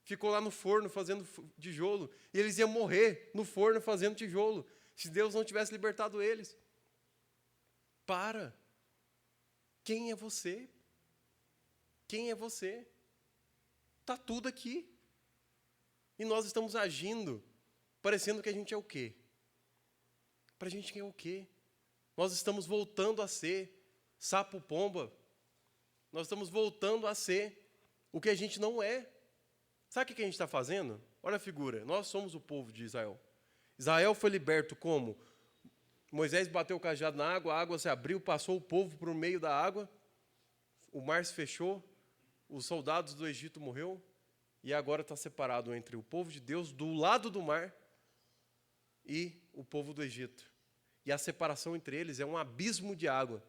Ficou lá no forno fazendo tijolo. E eles iam morrer no forno fazendo tijolo, se Deus não tivesse libertado eles. Para. Quem é você? Quem é você? Está tudo aqui. E nós estamos agindo, parecendo que a gente é o quê? Para a gente é o quê? Nós estamos voltando a ser sapo-pomba. Nós estamos voltando a ser o que a gente não é. Sabe o que a gente está fazendo? Olha a figura. Nós somos o povo de Israel. Israel foi liberto como? Moisés bateu o cajado na água, a água se abriu, passou o povo por meio da água, o mar se fechou, os soldados do Egito morreu, e agora está separado entre o povo de Deus do lado do mar e o povo do Egito. E a separação entre eles é um abismo de água.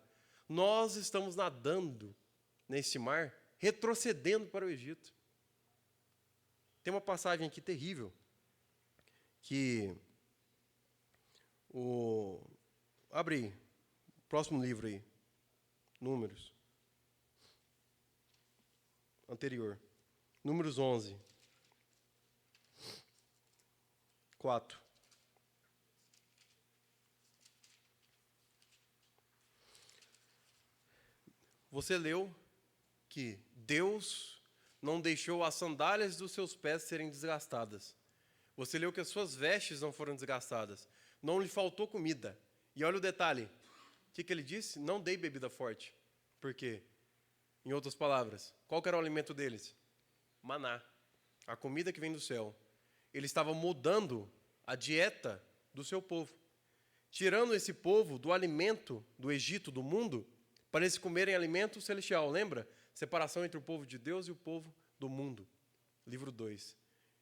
Nós estamos nadando nesse mar, retrocedendo para o Egito. Tem uma passagem aqui terrível, que abre aí, próximo livro aí, Números. Anterior. Números 11. 4. Você leu que Deus não deixou as sandálias dos seus pés serem desgastadas. Você leu que as suas vestes não foram desgastadas. Não lhe faltou comida. E olha o detalhe. O que ele disse? Não dei bebida forte. Por quê? Em outras palavras, qual que era o alimento deles? Maná. A comida que vem do céu. Ele estava mudando a dieta do seu povo. Tirando esse povo do alimento do Egito, do mundo, para eles comerem alimento celestial. Lembra? Separação entre o povo de Deus e o povo do mundo. Livro 2.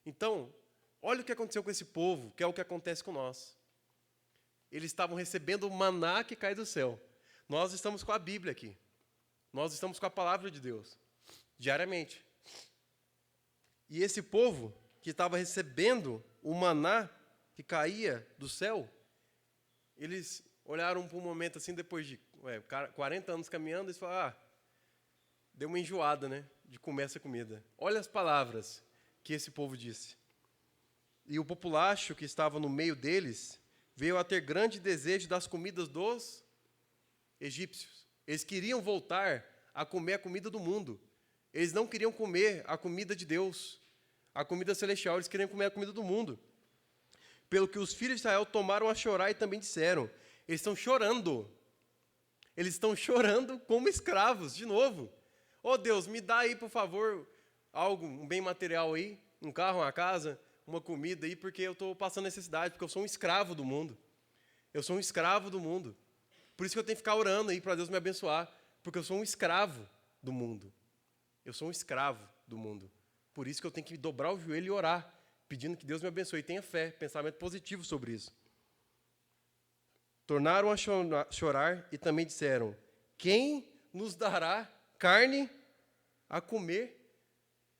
Então, olha o que aconteceu com esse povo, que é o que acontece com nós. Eles estavam recebendo o maná que cai do céu. Nós estamos com a Bíblia aqui. Nós estamos com a palavra de Deus, diariamente. E esse povo que estava recebendo o maná que caía do céu, eles olharam por um momento assim, depois de 40 anos caminhando, eles falaram, deu uma enjoada, né, de comer essa comida. Olha as palavras que esse povo disse. E o populacho que estava no meio deles veio a ter grande desejo das comidas dos egípcios. Eles queriam voltar a comer a comida do mundo. Eles não queriam comer a comida de Deus, a comida celestial. Eles queriam comer a comida do mundo. Pelo que os filhos de Israel tomaram a chorar e também disseram, eles estão chorando. Eles estão chorando como escravos, de novo. Oh Deus, me dá aí, por favor, algo, um bem material aí, um carro, uma casa, uma comida aí, porque eu estou passando necessidade, porque eu sou um escravo do mundo. Eu sou um escravo do mundo. Por isso que eu tenho que ficar orando aí para Deus me abençoar, porque eu sou um escravo do mundo. Eu sou um escravo do mundo. Por isso que eu tenho que dobrar o joelho e orar, pedindo que Deus me abençoe. E tenha fé, pensamento positivo sobre isso. Tornaram a chorar e também disseram, quem nos dará carne a comer?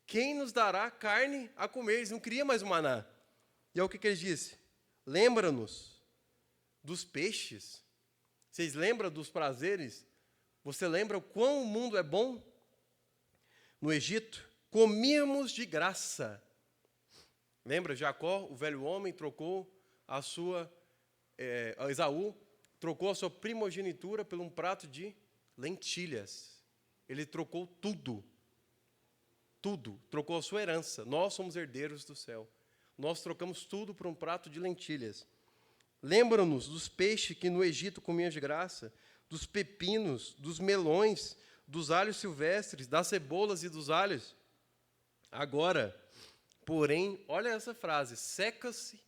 Quem nos dará carne a comer? Eles não queriam mais o maná. E é o que eles dizem? Lembra-nos dos peixes. Vocês lembram dos prazeres? Você lembra o quão o mundo é bom? No Egito, comíamos de graça. Lembra, Jacó, o velho homem, trocou a sua... Esaú trocou a sua primogenitura por um prato de lentilhas. Ele trocou tudo. Tudo. Trocou a sua herança. Nós somos herdeiros do céu. Nós trocamos tudo por um prato de lentilhas. Lembram-nos dos peixes que no Egito comiam de graça, dos pepinos, dos melões, dos alhos silvestres, das cebolas e dos alhos. Agora, porém, olha essa frase, seca-se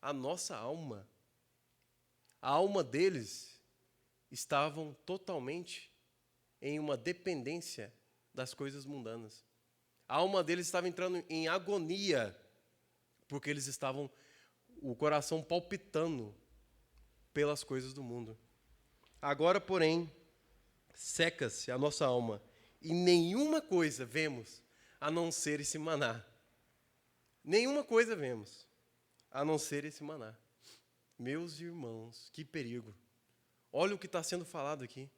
a nossa alma. A alma deles estavam totalmente em uma dependência das coisas mundanas. A alma deles estava entrando em agonia, porque eles estavam, o coração palpitando pelas coisas do mundo. Agora, porém, seca-se a nossa alma, e nenhuma coisa vemos a não ser esse maná. Nenhuma coisa vemos a não ser esse maná. Meus irmãos, que perigo. Olha o que está sendo falado aqui.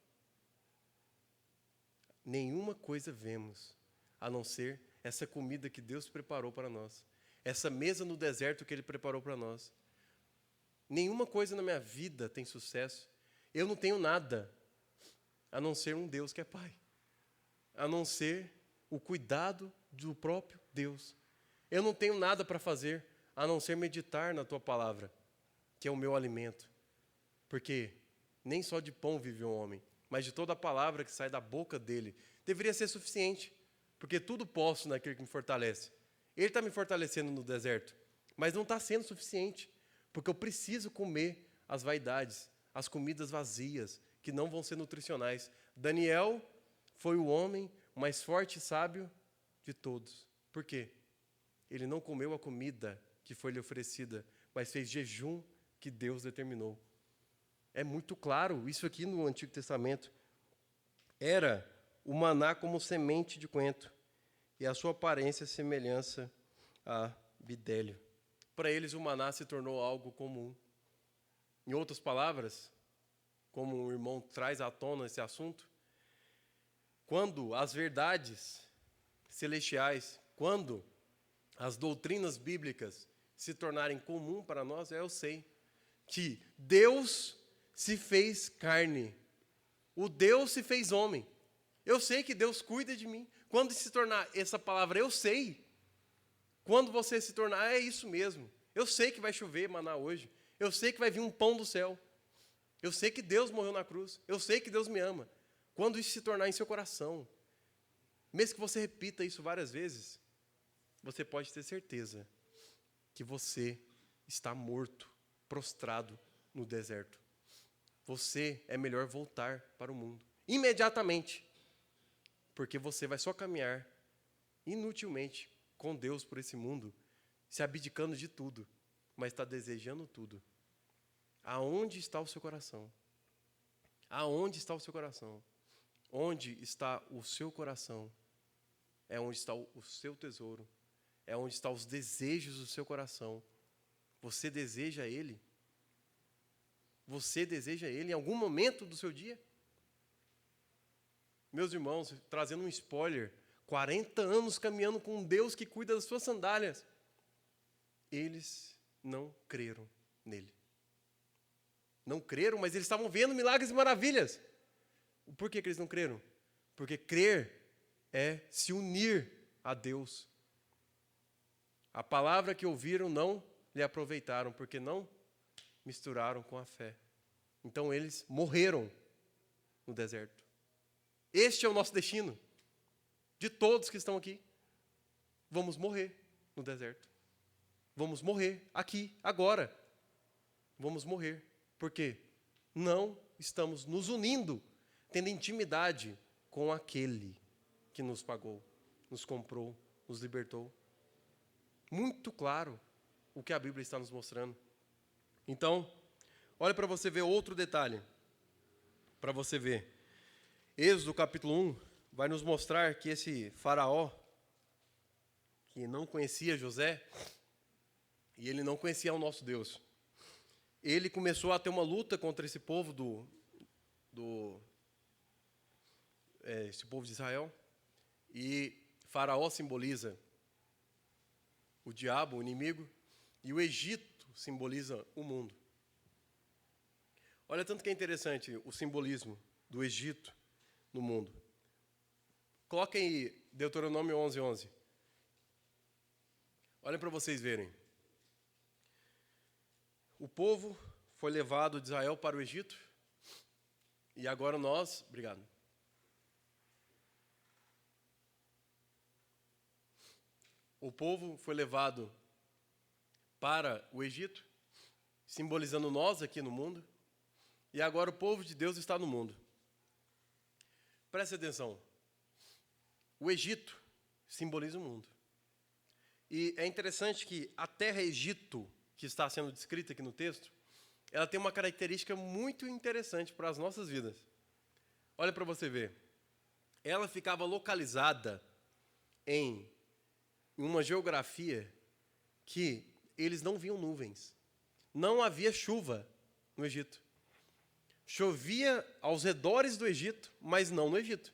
Nenhuma coisa vemos, a não ser essa comida que Deus preparou para nós. Essa mesa no deserto que Ele preparou para nós. Nenhuma coisa na minha vida tem sucesso. Eu não tenho nada, a não ser um Deus que é Pai. A não ser o cuidado do próprio Deus. Eu não tenho nada para fazer, a não ser meditar na Tua palavra, que é o meu alimento. Porque nem só de pão vive um homem, mas de toda a palavra que sai da boca dele. Deveria ser suficiente, porque tudo posso naquele que me fortalece. Ele está me fortalecendo no deserto, mas não está sendo suficiente, porque eu preciso comer as vaidades, as comidas vazias, que não vão ser nutricionais. Daniel foi o homem mais forte e sábio de todos. Por quê? Ele não comeu a comida que foi lhe oferecida, mas fez jejum que Deus determinou. É muito claro isso aqui no Antigo Testamento. Era o maná como semente de coentro, e a sua aparência semelhança a bidélio. Para eles, o maná se tornou algo comum. Em outras palavras, como o irmão traz à tona esse assunto, quando as verdades celestiais, quando as doutrinas bíblicas se tornarem comum para nós, eu sei que Deus se fez carne. O Deus se fez homem. Eu sei que Deus cuida de mim. Quando se tornar essa palavra, eu sei. Quando você se tornar, é isso mesmo. Eu sei que vai chover maná hoje. Eu sei que vai vir um pão do céu. Eu sei que Deus morreu na cruz. Eu sei que Deus me ama. Quando isso se tornar em seu coração, mesmo que você repita isso várias vezes, você pode ter certeza que você está morto, prostrado no deserto. Você é melhor voltar para o mundo imediatamente, porque você vai só caminhar inutilmente com Deus por esse mundo, se abdicando de tudo, mas está desejando tudo. Aonde está o seu coração? Aonde está o seu coração? Onde está o seu coração? É onde está o seu tesouro. É onde estão os desejos do seu coração. Você deseja Ele? Você deseja Ele em algum momento do seu dia? Meus irmãos, trazendo um spoiler, 40 anos caminhando com um Deus que cuida das suas sandálias. Eles não creram nele. Não creram, mas eles estavam vendo milagres e maravilhas. Por que eles não creram? Porque crer é se unir a Deus. A palavra que ouviram não lhe aproveitaram, porque não misturaram com a fé. Então eles morreram no deserto. Este é o nosso destino. De todos que estão aqui. Vamos morrer no deserto. Vamos morrer aqui, agora. Vamos morrer. Por quê? Não estamos nos unindo, tendo intimidade com aquele que nos pagou, nos comprou, nos libertou. Muito claro o que a Bíblia está nos mostrando. Então, olha para você ver outro detalhe. Para você ver. Êxodo capítulo 1 vai nos mostrar que esse faraó, que não conhecia José, e ele não conhecia o nosso Deus, ele começou a ter uma luta contra esse povo esse povo de Israel. E faraó simboliza o diabo, o inimigo, e o Egito simboliza o mundo. Olha tanto que é interessante o simbolismo do Egito no mundo. Coloquem aí Deuteronômio 11:11. Olhem para vocês verem. O povo foi levado de Israel para o Egito, e agora nós, obrigado. O povo foi levado para o Egito, simbolizando nós aqui no mundo, e agora o povo de Deus está no mundo. Preste atenção. O Egito simboliza o mundo. E é interessante que a terra Egito, que está sendo descrita aqui no texto, ela tem uma característica muito interessante para as nossas vidas. Olha para você ver. Ela ficava localizada em uma geografia que eles não viam nuvens. Não havia chuva no Egito. Chovia aos redores do Egito, mas não no Egito.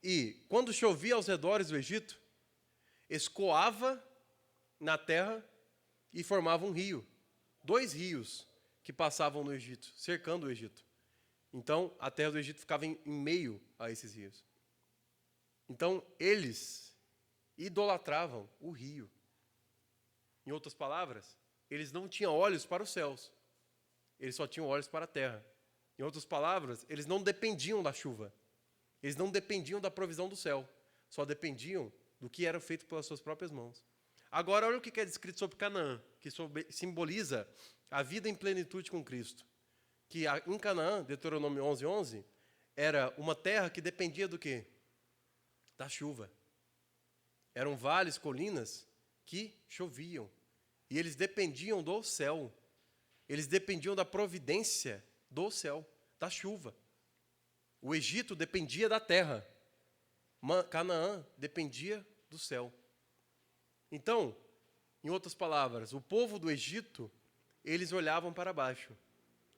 E quando chovia aos redores do Egito, escoava na terra e formava um rio. 2 rios que passavam no Egito, cercando o Egito. Então, a terra do Egito ficava em meio a esses rios. Então, eles idolatravam o rio. Em outras palavras, eles não tinham olhos para os céus. Eles só tinham olhos para a terra. Em outras palavras, eles não dependiam da chuva. Eles não dependiam da provisão do céu. Só dependiam do que era feito pelas suas próprias mãos. Agora, olha o que é descrito sobre Canaã, que simboliza a vida em plenitude com Cristo. Que em Canaã, Deuteronômio 11:11, era uma terra que dependia do quê? Da chuva. Eram vales, colinas que choviam. E eles dependiam do céu. Eles dependiam da providência do céu, da chuva. O Egito dependia da terra. Canaã dependia do céu. Então, em outras palavras, o povo do Egito, eles olhavam para baixo.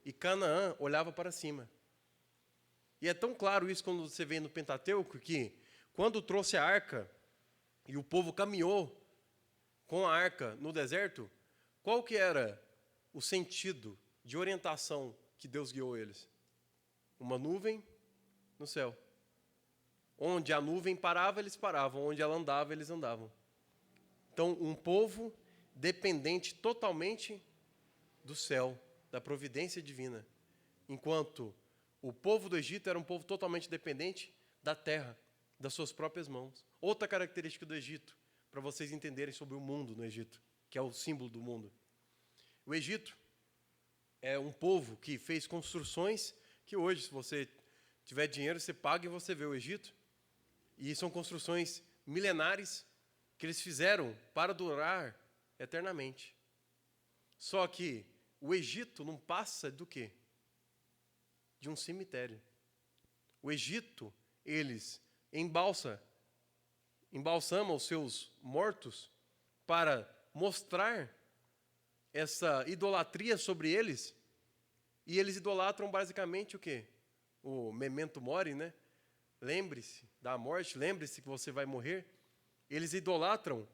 E Canaã olhava para cima. E é tão claro isso quando você vê no Pentateuco, que quando trouxe a arca, e o povo caminhou com a arca no deserto, qual que era o sentido de orientação que Deus guiou eles? Uma nuvem no céu. Onde a nuvem parava, eles paravam. Onde ela andava, eles andavam. Então, um povo dependente totalmente do céu, da providência divina. Enquanto o povo do Egito era um povo totalmente dependente da terra, das suas próprias mãos. Outra característica do Egito, para vocês entenderem sobre o mundo no Egito, que é o símbolo do mundo. O Egito é um povo que fez construções que hoje, se você tiver dinheiro, você paga e você vê o Egito. E são construções milenares que eles fizeram para durar eternamente. Só que o Egito não passa do quê? De um cemitério. O Egito, eles embalsamam os seus mortos para mostrar essa idolatria sobre eles, e eles idolatram basicamente o quê? O memento mori, né? Lembre-se da morte, lembre-se que você vai morrer. Eles idolatram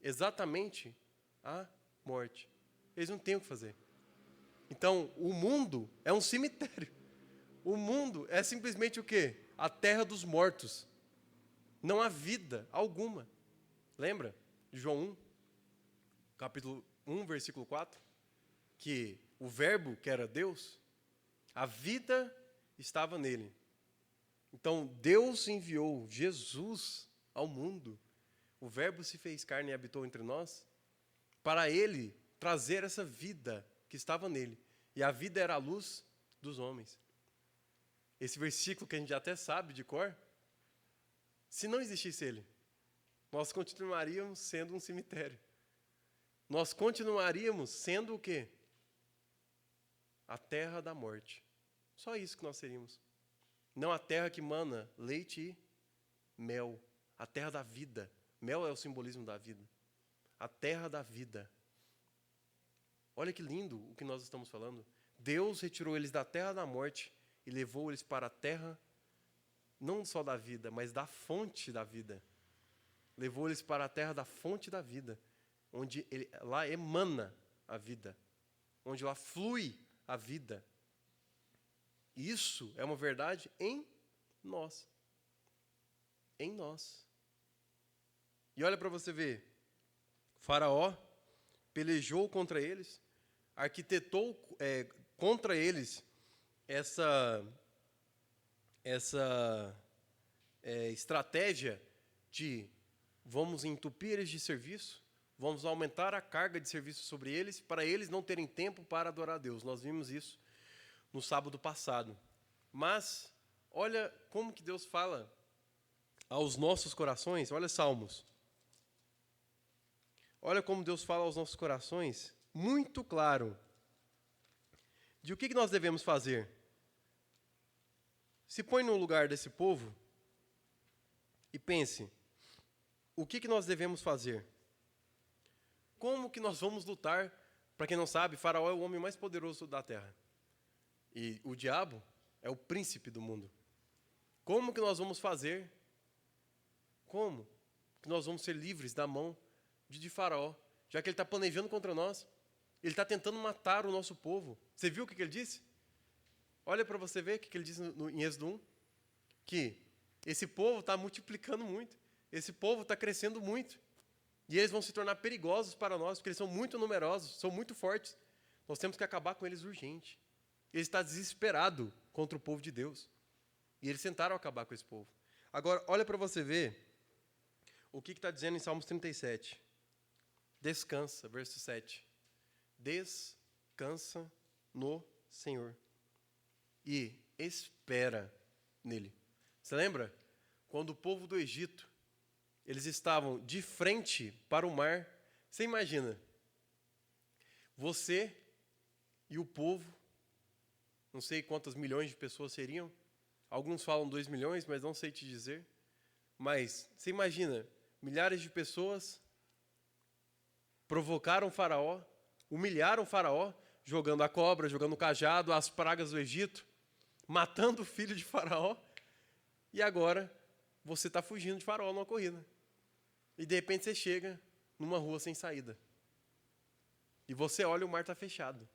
exatamente a morte. Eles não têm o que fazer. Então, o mundo é um cemitério. O mundo é simplesmente o quê? A terra dos mortos. Não há vida alguma. Lembra de João 1, capítulo 1, versículo 4? Que o verbo, que era Deus, a vida estava nele. Então, Deus enviou Jesus ao mundo. O verbo se fez carne e habitou entre nós, para ele trazer essa vida que estava nele. E a vida era a luz dos homens. Esse versículo que a gente até sabe de cor, se não existisse ele, nós continuaríamos sendo um cemitério. Nós continuaríamos sendo o quê? A terra da morte. Só isso que nós seríamos. Não a terra que mana leite e mel. A terra da vida. Mel é o simbolismo da vida. A terra da vida. Olha que lindo o que nós estamos falando. Deus retirou eles da terra da morte e levou eles para a terra, não só da vida, mas da fonte da vida. Levou eles para a terra da fonte da vida, onde lá emana a vida, onde lá flui a vida. Isso é uma verdade em nós. Em nós. E olha para você ver. Faraó pelejou contra eles, arquitetou contra eles essa estratégia de vamos entupir eles de serviço, vamos aumentar a carga de serviço sobre eles, para eles não terem tempo para adorar a Deus. Nós vimos isso no sábado passado. Mas, olha como que Deus fala aos nossos corações. Olha Salmos. Olha como Deus fala aos nossos corações, muito claro, de o que nós devemos fazer. Se põe no lugar desse povo e pense, o que nós devemos fazer? Como que nós vamos lutar? Para quem não sabe, Faraó é o homem mais poderoso da terra. E o diabo é o príncipe do mundo. Como que nós vamos fazer? Como que nós vamos ser livres da mão de Faraó? Já que ele está planejando contra nós. Ele está tentando matar o nosso povo. Você viu o que ele disse? Olha para você ver o que ele disse em Êxodo 1. Que esse povo está multiplicando muito. Esse povo está crescendo muito. E eles vão se tornar perigosos para nós, porque eles são muito numerosos, são muito fortes. Nós temos que acabar com eles urgente. Ele está desesperado contra o povo de Deus. E eles tentaram acabar com esse povo. Agora, olha para você ver o que está dizendo em Salmos 37. Descansa, verso 7. Descansa no Senhor e espera nele. Você lembra? Quando o povo do Egito, eles estavam de frente para o mar. Você imagina, você e o povo, não sei quantas milhões de pessoas seriam, alguns falam 2 milhões, mas não sei te dizer, mas você imagina, milhares de pessoas provocaram o faraó, humilharam o faraó, jogando a cobra, jogando o cajado, as pragas do Egito, matando o filho de faraó, e agora você está fugindo de faraó numa corrida. E de repente você chega numa rua sem saída. E você olha e o mar está fechado.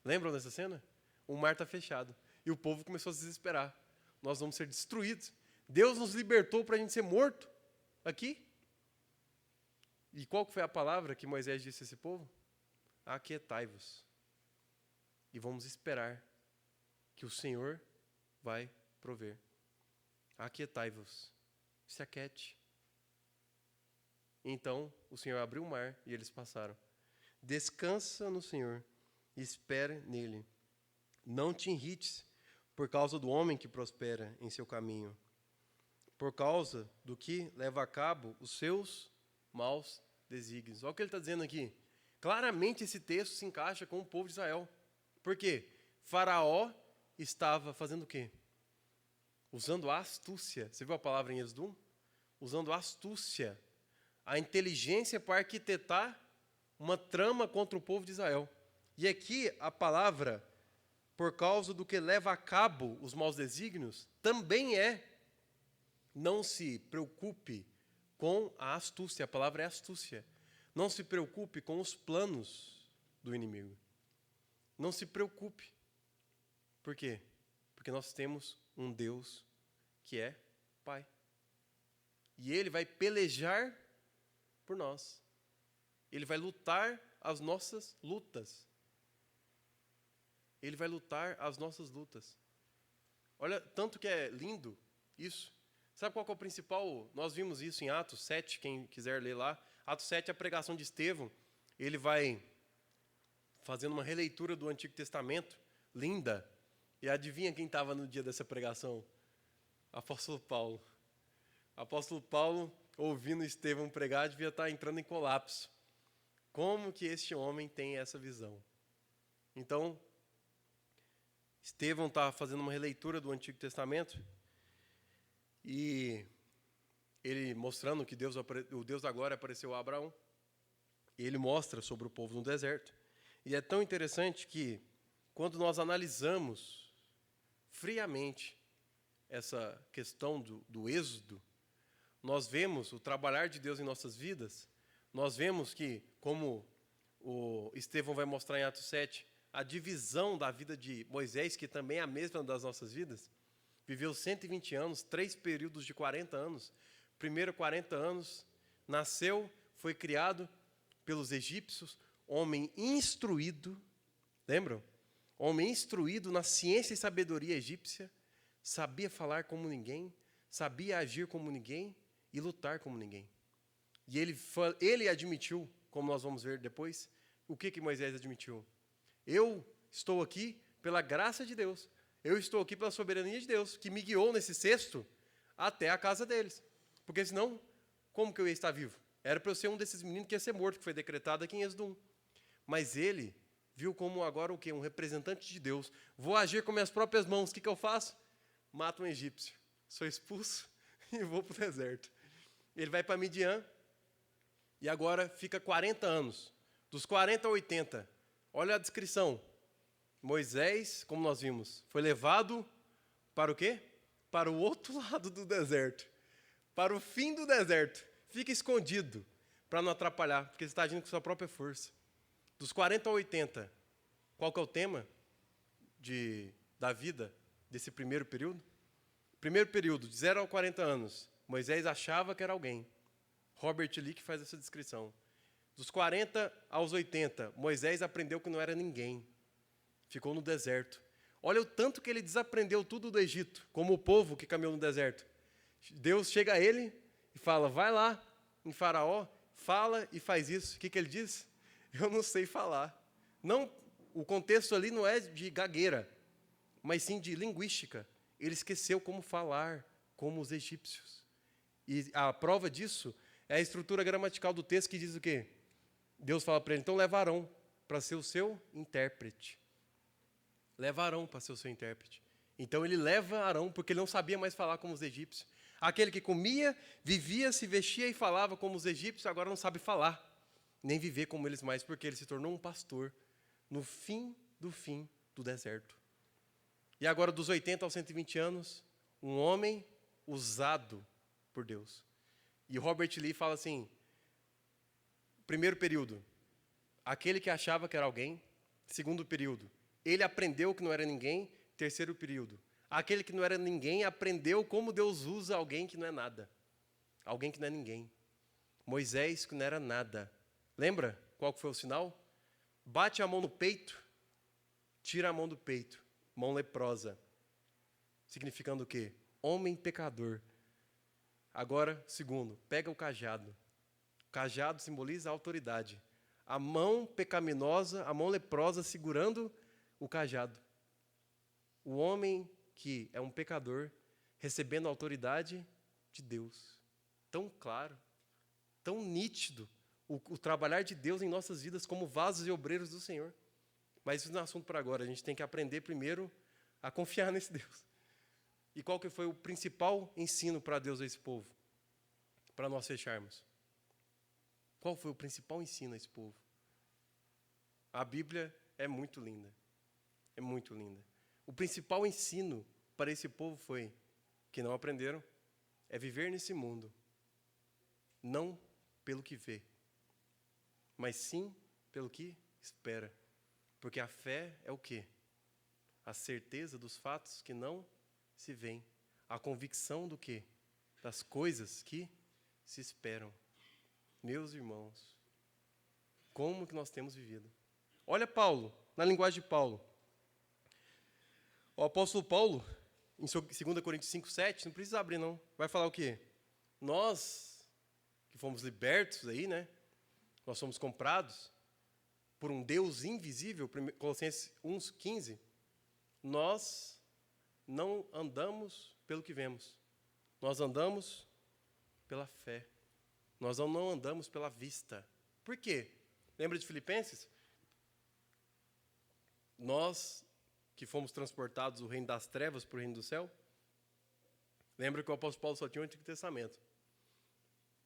Lembram dessa cena? O mar está fechado. E o povo começou a se desesperar. Nós vamos ser destruídos. Deus nos libertou para a gente ser morto aqui. E qual foi a palavra que Moisés disse a esse povo? Aquietai-vos. E vamos esperar que o Senhor vai prover. Aquietai-vos. Se aquiete. Então o Senhor abriu o mar e eles passaram. Descansa no Senhor e espere nele. Não te irrites por causa do homem que prospera em seu caminho, por causa do que leva a cabo os seus maus desígnios. Olha o que ele está dizendo aqui. Claramente esse texto se encaixa com o povo de Israel. Por quê? Faraó estava fazendo o quê? Usando a astúcia. Você viu a palavra em Êxodo 1? Usando a astúcia, a inteligência para arquitetar uma trama contra o povo de Israel. E aqui a palavra, por causa do que leva a cabo os maus desígnios, também é, não se preocupe com a astúcia. A palavra é astúcia. Não se preocupe com os planos do inimigo. Não se preocupe. Por quê? Porque nós temos um Deus que é Pai. E Ele vai pelejar por nós. Ele vai lutar as nossas lutas. Ele vai lutar as nossas lutas. Olha, tanto que é lindo isso. Sabe qual que é o principal? Nós vimos isso em Atos 7, quem quiser ler lá. Atos 7 é a pregação de Estevão. Ele vai fazendo uma releitura do Antigo Testamento, linda. E adivinha quem estava no dia dessa pregação? Apóstolo Paulo. Apóstolo Paulo, ouvindo Estevão pregar, devia estar entrando em colapso. Como que este homem tem essa visão? Então, Estevão está fazendo uma releitura do Antigo Testamento e ele mostrando que o Deus da glória apareceu a Abraão. E ele mostra sobre o povo no deserto. E é tão interessante que, quando nós analisamos friamente essa questão do êxodo, nós vemos o trabalhar de Deus em nossas vidas, nós vemos que, como o Estevão vai mostrar em Atos 7, a divisão da vida de Moisés, que também é a mesma das nossas vidas, viveu 120 anos, 3 períodos de 40 anos. Primeiro 40 anos, nasceu, foi criado pelos egípcios, homem instruído, lembram? Homem instruído na ciência e sabedoria egípcia, sabia falar como ninguém, sabia agir como ninguém e lutar como ninguém. E ele admitiu, como nós vamos ver depois, o que Moisés admitiu? Eu estou aqui pela graça de Deus. Eu estou aqui pela soberania de Deus, que me guiou nesse cesto até a casa deles. Porque senão, como que eu ia estar vivo? Era para eu ser um desses meninos que ia ser morto, que foi decretado aqui em Êxodo 1. Mas ele viu como agora o quê? Um representante de Deus. Vou agir com minhas próprias mãos. O que eu faço? Mato um egípcio. Sou expulso e vou para o deserto. Ele vai para Midian e agora fica 40 anos. Dos 40 a 80. Olha a descrição. Moisés, como nós vimos, foi levado para o quê? Para o outro lado do deserto. Para o fim do deserto. Fica escondido para não atrapalhar, porque você está agindo com sua própria força. Dos 40 a 80, qual que é o tema da vida desse primeiro período? Primeiro período, de 0 a 40 anos, Moisés achava que era alguém. Robert Leake faz essa descrição. Dos 40 aos 80, Moisés aprendeu que não era ninguém. Ficou no deserto. Olha o tanto que ele desaprendeu tudo do Egito, como o povo que caminhou no deserto. Deus chega a ele e fala, vai lá em Faraó, fala e faz isso. O que ele diz? Eu não sei falar. Não, o contexto ali não é de gagueira, mas sim de linguística. Ele esqueceu como falar como os egípcios. E a prova disso é a estrutura gramatical do texto que diz o quê? Deus fala para ele, então leva Arão para ser o seu intérprete. Leva Arão para ser o seu intérprete. Então ele leva Arão, porque ele não sabia mais falar como os egípcios. Aquele que comia, vivia, se vestia e falava como os egípcios, agora não sabe falar, nem viver como eles mais, porque ele se tornou um pastor no fim do deserto. E agora, dos 80 aos 120 anos, um homem usado por Deus. E o Robert Lee fala assim, primeiro período, aquele que achava que era alguém. Segundo período, ele aprendeu que não era ninguém. Terceiro período, aquele que não era ninguém aprendeu como Deus usa alguém que não é nada. Alguém que não é ninguém. Moisés que não era nada. Lembra qual foi o sinal? Bate a mão no peito, tira a mão do peito. Mão leprosa. Significando o quê? Homem pecador. Agora, segundo, pega o cajado. O cajado simboliza a autoridade. A mão pecaminosa, a mão leprosa segurando o cajado. O homem que é um pecador recebendo a autoridade de Deus. Tão claro, tão nítido o trabalhar de Deus em nossas vidas como vasos e obreiros do Senhor. Mas isso não é assunto para agora. A gente tem que aprender primeiro a confiar nesse Deus. E qual que foi o principal ensino para Deus a esse povo? Para nós fecharmos. Qual foi o principal ensino a esse povo? A Bíblia é muito linda. É muito linda. O principal ensino para esse povo foi, que não aprenderam, é viver nesse mundo, não pelo que vê, mas sim pelo que espera. Porque a fé é o quê? A certeza dos fatos que não se veem. A convicção do quê? Das coisas que se esperam. Meus irmãos, como que nós temos vivido? Olha Paulo, na linguagem de Paulo. O apóstolo Paulo, em 2 Coríntios 5:7, não precisa abrir não, vai falar o quê? Nós, que fomos libertos aí, né? Nós somos comprados por um Deus invisível, Colossenses 1:15, nós não andamos pelo que vemos. Nós andamos pela fé. Nós não andamos pela vista. Por quê? Lembra de Filipenses? Nós que fomos transportados do reino das trevas para o reino do céu. Lembra que o apóstolo Paulo só tinha o Antigo Testamento.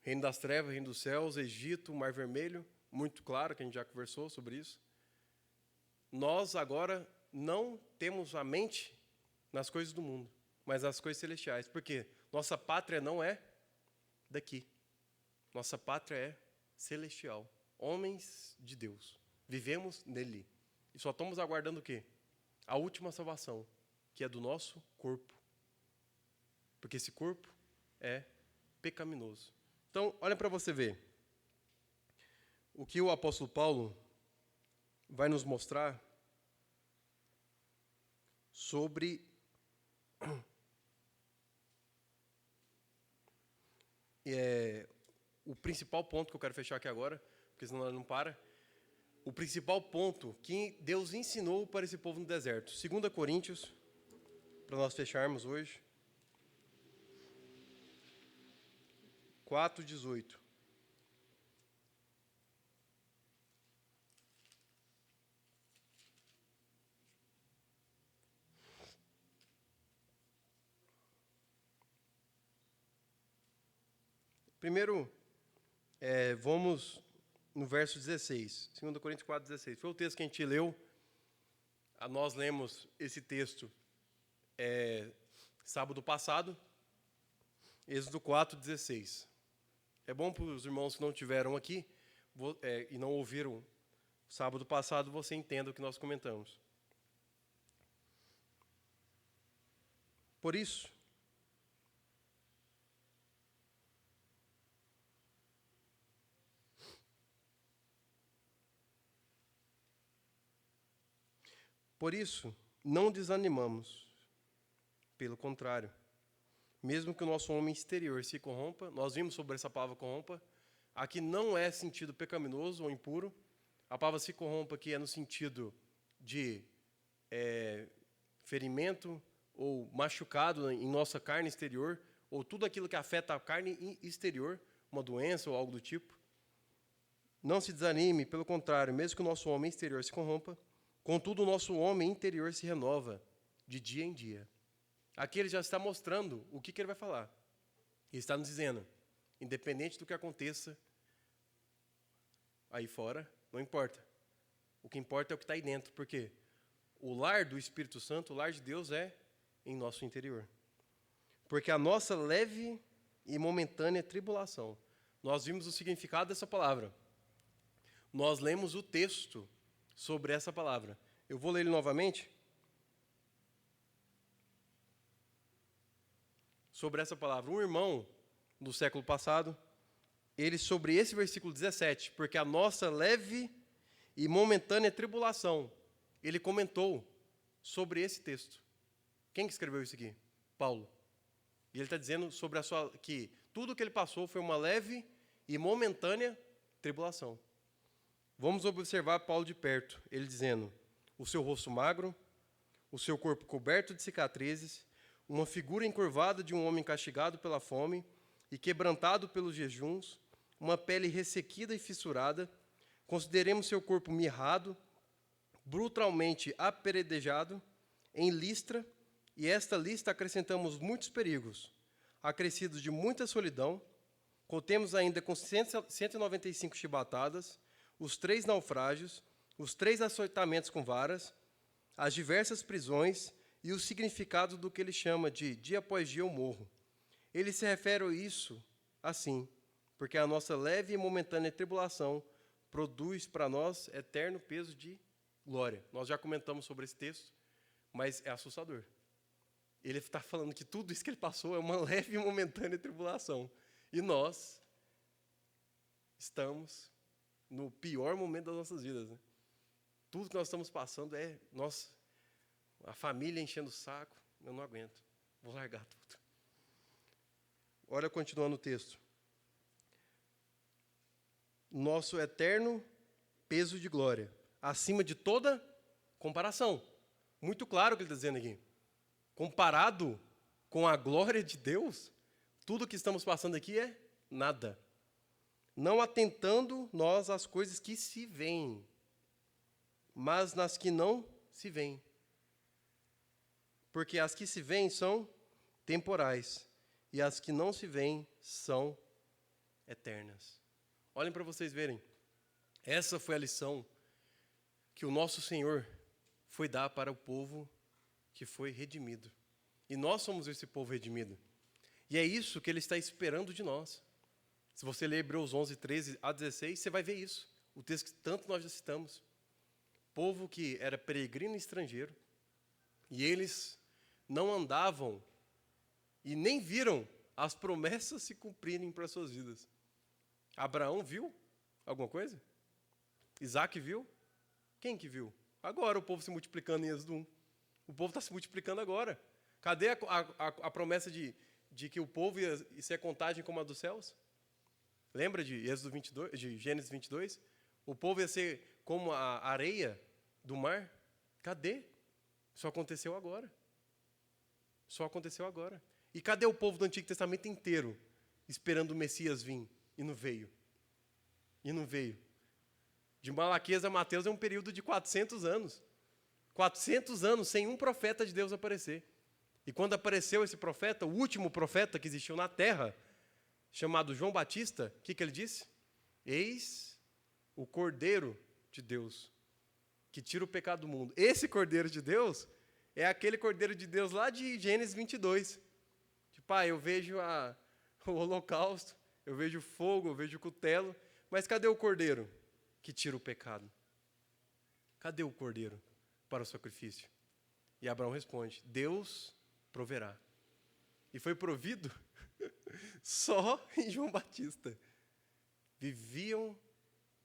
Reino das trevas, reino dos céus, Egito, Mar Vermelho, muito claro que a gente já conversou sobre isso. Nós agora não temos a mente nas coisas do mundo, mas nas coisas celestiais. Por quê? Nossa pátria não é daqui. Nossa pátria é celestial. Homens de Deus. Vivemos nele. E só estamos aguardando o quê? A última salvação, que é do nosso corpo. Porque esse corpo é pecaminoso. Então, olha para você ver. O que o apóstolo Paulo vai nos mostrar sobre o principal ponto que eu quero fechar aqui agora, porque senão ela não para. O principal ponto que Deus ensinou para esse povo no deserto. 2 Coríntios, para nós fecharmos hoje. 4:18. Primeiro, vamos no verso 16, 2 Coríntios 4:16. Foi o texto que a gente leu. Nós lemos esse texto sábado passado, Êxodo 4:16. É bom para os irmãos que não estiveram aqui e não ouviram sábado passado, você entenda o que nós comentamos. Por isso, não desanimamos. Pelo contrário, mesmo que o nosso homem exterior se corrompa, nós vimos sobre essa palavra corrompa, aqui não é sentido pecaminoso ou impuro, a palavra se corrompa aqui é no sentido de ferimento ou machucado em nossa carne exterior, ou tudo aquilo que afeta a carne exterior, uma doença ou algo do tipo. Não se desanime, pelo contrário, mesmo que o nosso homem exterior se corrompa, contudo o nosso homem interior se renova de dia em dia. Aqui ele já está mostrando o que ele vai falar. Ele está nos dizendo, independente do que aconteça aí fora, não importa. O que importa é o que está aí dentro, porque o lar do Espírito Santo, o lar de Deus é em nosso interior. Porque a nossa leve e momentânea tribulação, nós vimos o significado dessa palavra. Nós lemos o texto sobre essa palavra. Eu vou ler ele novamente. Sobre essa palavra. Um irmão do século passado, ele sobre esse versículo 17, porque a nossa leve e momentânea tribulação, ele comentou sobre esse texto. Quem que escreveu isso aqui? Paulo. E ele está dizendo sobre que tudo o que ele passou foi uma leve e momentânea tribulação. Vamos observar Paulo de perto, ele dizendo, o seu rosto magro, o seu corpo coberto de cicatrizes, uma figura encurvada de um homem castigado pela fome e quebrantado pelos jejuns, uma pele ressequida e fissurada, consideremos seu corpo mirrado, brutalmente aperedejado, em listra, e esta lista acrescentamos muitos perigos, acrescidos de muita solidão, contemos ainda com 195 chibatadas, os 3 naufrágios, os 3 açoitamentos com varas, as diversas prisões e o significado do que ele chama de dia após dia eu morro. Ele se refere a isso assim, porque a nossa leve e momentânea tribulação produz para nós eterno peso de glória. Nós já comentamos sobre esse texto, mas é assustador. Ele está falando que tudo isso que ele passou é uma leve e momentânea tribulação. E nós estamos no pior momento das nossas vidas. Né? Tudo que nós estamos passando é, a família enchendo o saco, eu não aguento, vou largar tudo. Olha, continuando o texto. Nosso eterno peso de glória, acima de toda comparação. Muito claro o que ele está dizendo aqui. Comparado com a glória de Deus, tudo que estamos passando aqui é nada. Não atentando nós às coisas que se veem, mas nas que não se veem. Porque as que se veem são temporais, e as que não se veem são eternas. Olhem para vocês verem. Essa foi a lição que o nosso Senhor foi dar para o povo que foi redimido. E nós somos esse povo redimido. E é isso que ele está esperando de nós. Se você ler Hebreus 11, 13 a 16, você vai ver isso. O texto que tanto nós já citamos. Povo que era peregrino e estrangeiro. E eles não andavam e nem viram as promessas se cumprirem para as suas vidas. Abraão viu alguma coisa? Isaac viu? Quem que viu? Agora o povo se multiplicando em Êxodo 1. O povo está se multiplicando agora. Cadê a promessa de que o povo ia ser contagem como a dos céus? Lembra de Êxodo 22, de Gênesis 22? O povo ia ser como a areia do mar? Cadê? Só aconteceu agora. Só aconteceu agora. E cadê o povo do Antigo Testamento inteiro esperando o Messias vir? E não veio. E não veio. De Malaquias a Mateus é um período de 400 anos. 400 anos sem um profeta de Deus aparecer. E quando apareceu esse profeta, o último profeta que existiu na terra, chamado João Batista, o que ele disse? Eis o Cordeiro de Deus, que tira o pecado do mundo. Esse Cordeiro de Deus é aquele Cordeiro de Deus lá de Gênesis 22. Tipo, eu vejo o holocausto, eu vejo o fogo, eu vejo o cutelo, mas cadê o Cordeiro que tira o pecado? Cadê o Cordeiro para o sacrifício? E Abraão responde, Deus proverá. E foi provido só em João Batista. Viviam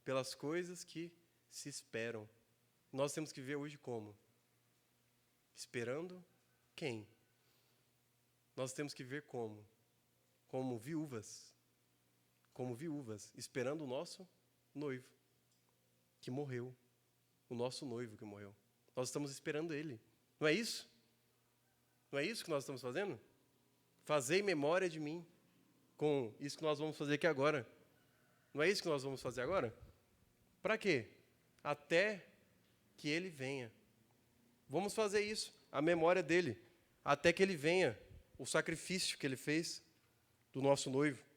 pelas coisas que se esperam. Nós temos que ver hoje como? Esperando quem? Nós temos que ver como? Como viúvas. Como viúvas, esperando o nosso noivo, que morreu. O nosso noivo que morreu. Nós estamos esperando ele. Não é isso? Não é isso que nós estamos fazendo? Fazei memória de mim, com isso que nós vamos fazer aqui agora. Não é isso que nós vamos fazer agora? Para quê? Até que ele venha. Vamos fazer isso, a memória dele, até que ele venha, o sacrifício que ele fez do nosso noivo.